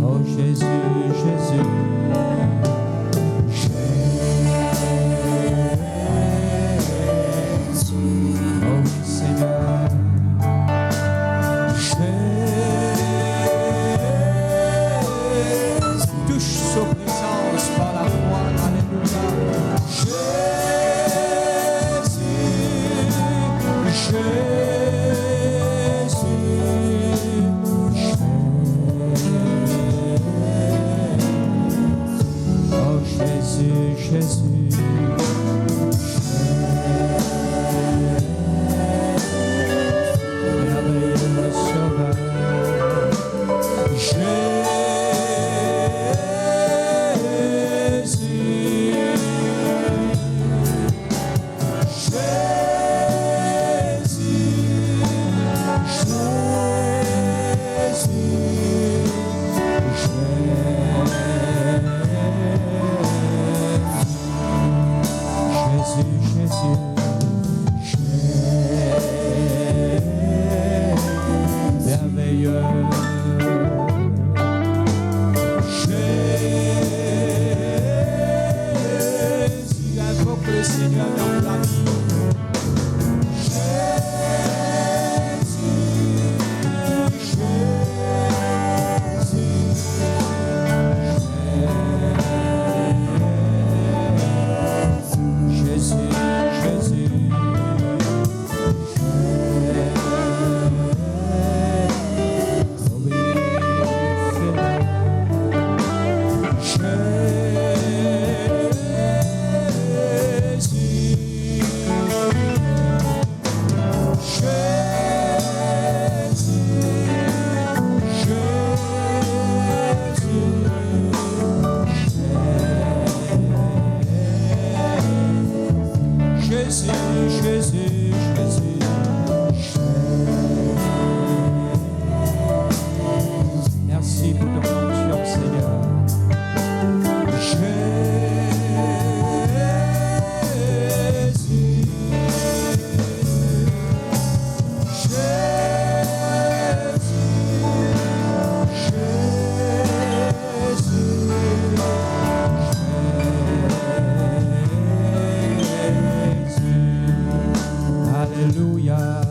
Oh Jésus, Jésus. Touche sa présence. Hallelujah.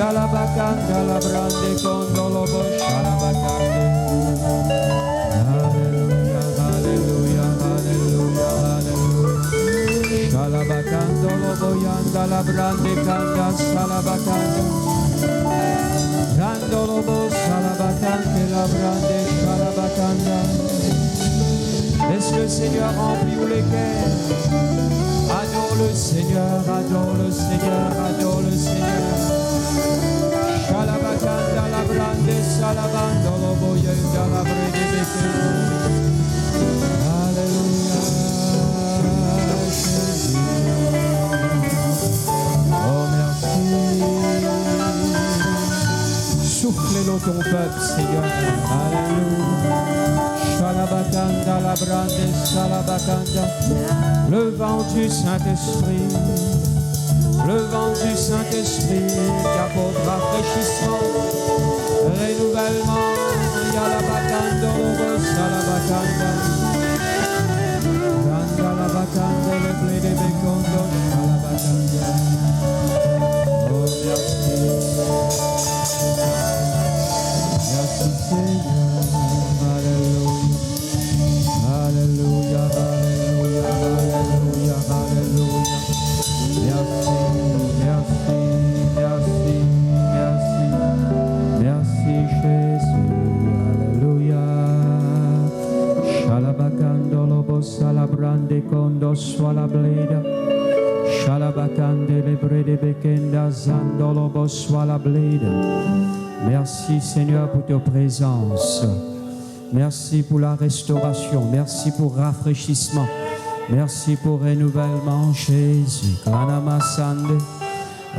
Shalabakanda la brande condolobo shalabakande. Hallelujah, hallelujah, hallelujah, hallelujah. Shalabakando lobo yanda la brande kanda shalabakande. Randolobo shalabakande la brande shalabakanda. Laisse le Seigneur remplir les cœurs. Adore le Seigneur, adore le Seigneur, adore le Seigneur. Shalabakanda la brande, salabando lo boyenda la brede beke. Alléluia, Jésus. Oh merci. Soufflez dans ton peuple, Seigneur. Alléluia. Shalabakanda la brande, salabakanda. Le vent du Saint-Esprit, le vent du Saint-Esprit qui apporte rafraîchissement, renouvellement, yalabakanda, salabakanda, randalabakanda, le blé de bekondo, salabakanda. Oh merci, merci Seigneur, alléluia, alléluia, alléluia, alléluia, alléluia. Merci, merci, merci, merci, merci Jésus, alléluia. Shalabakando lobo salabrande kondo swala bleda. Shalabakande lebre de bekenda zando lobo swala bleda. Merci Seigneur pour ta présence. Merci pour la restauration. Merci pour rafraîchissement. Merci pour renouvellement, Jésus. Kanamasande,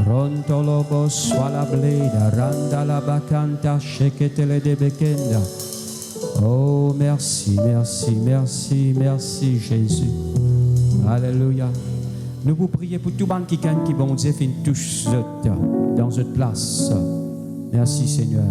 Rontolobo, Swala Bleda, Randala Bakanta, Sheketele de Bekenda. Oh, merci, merci, merci, merci, Jésus. Alléluia. Nous vous prions pour tout le monde qui gagne, qui bon Dieu, fait une touche dans cette place. Merci, Seigneur.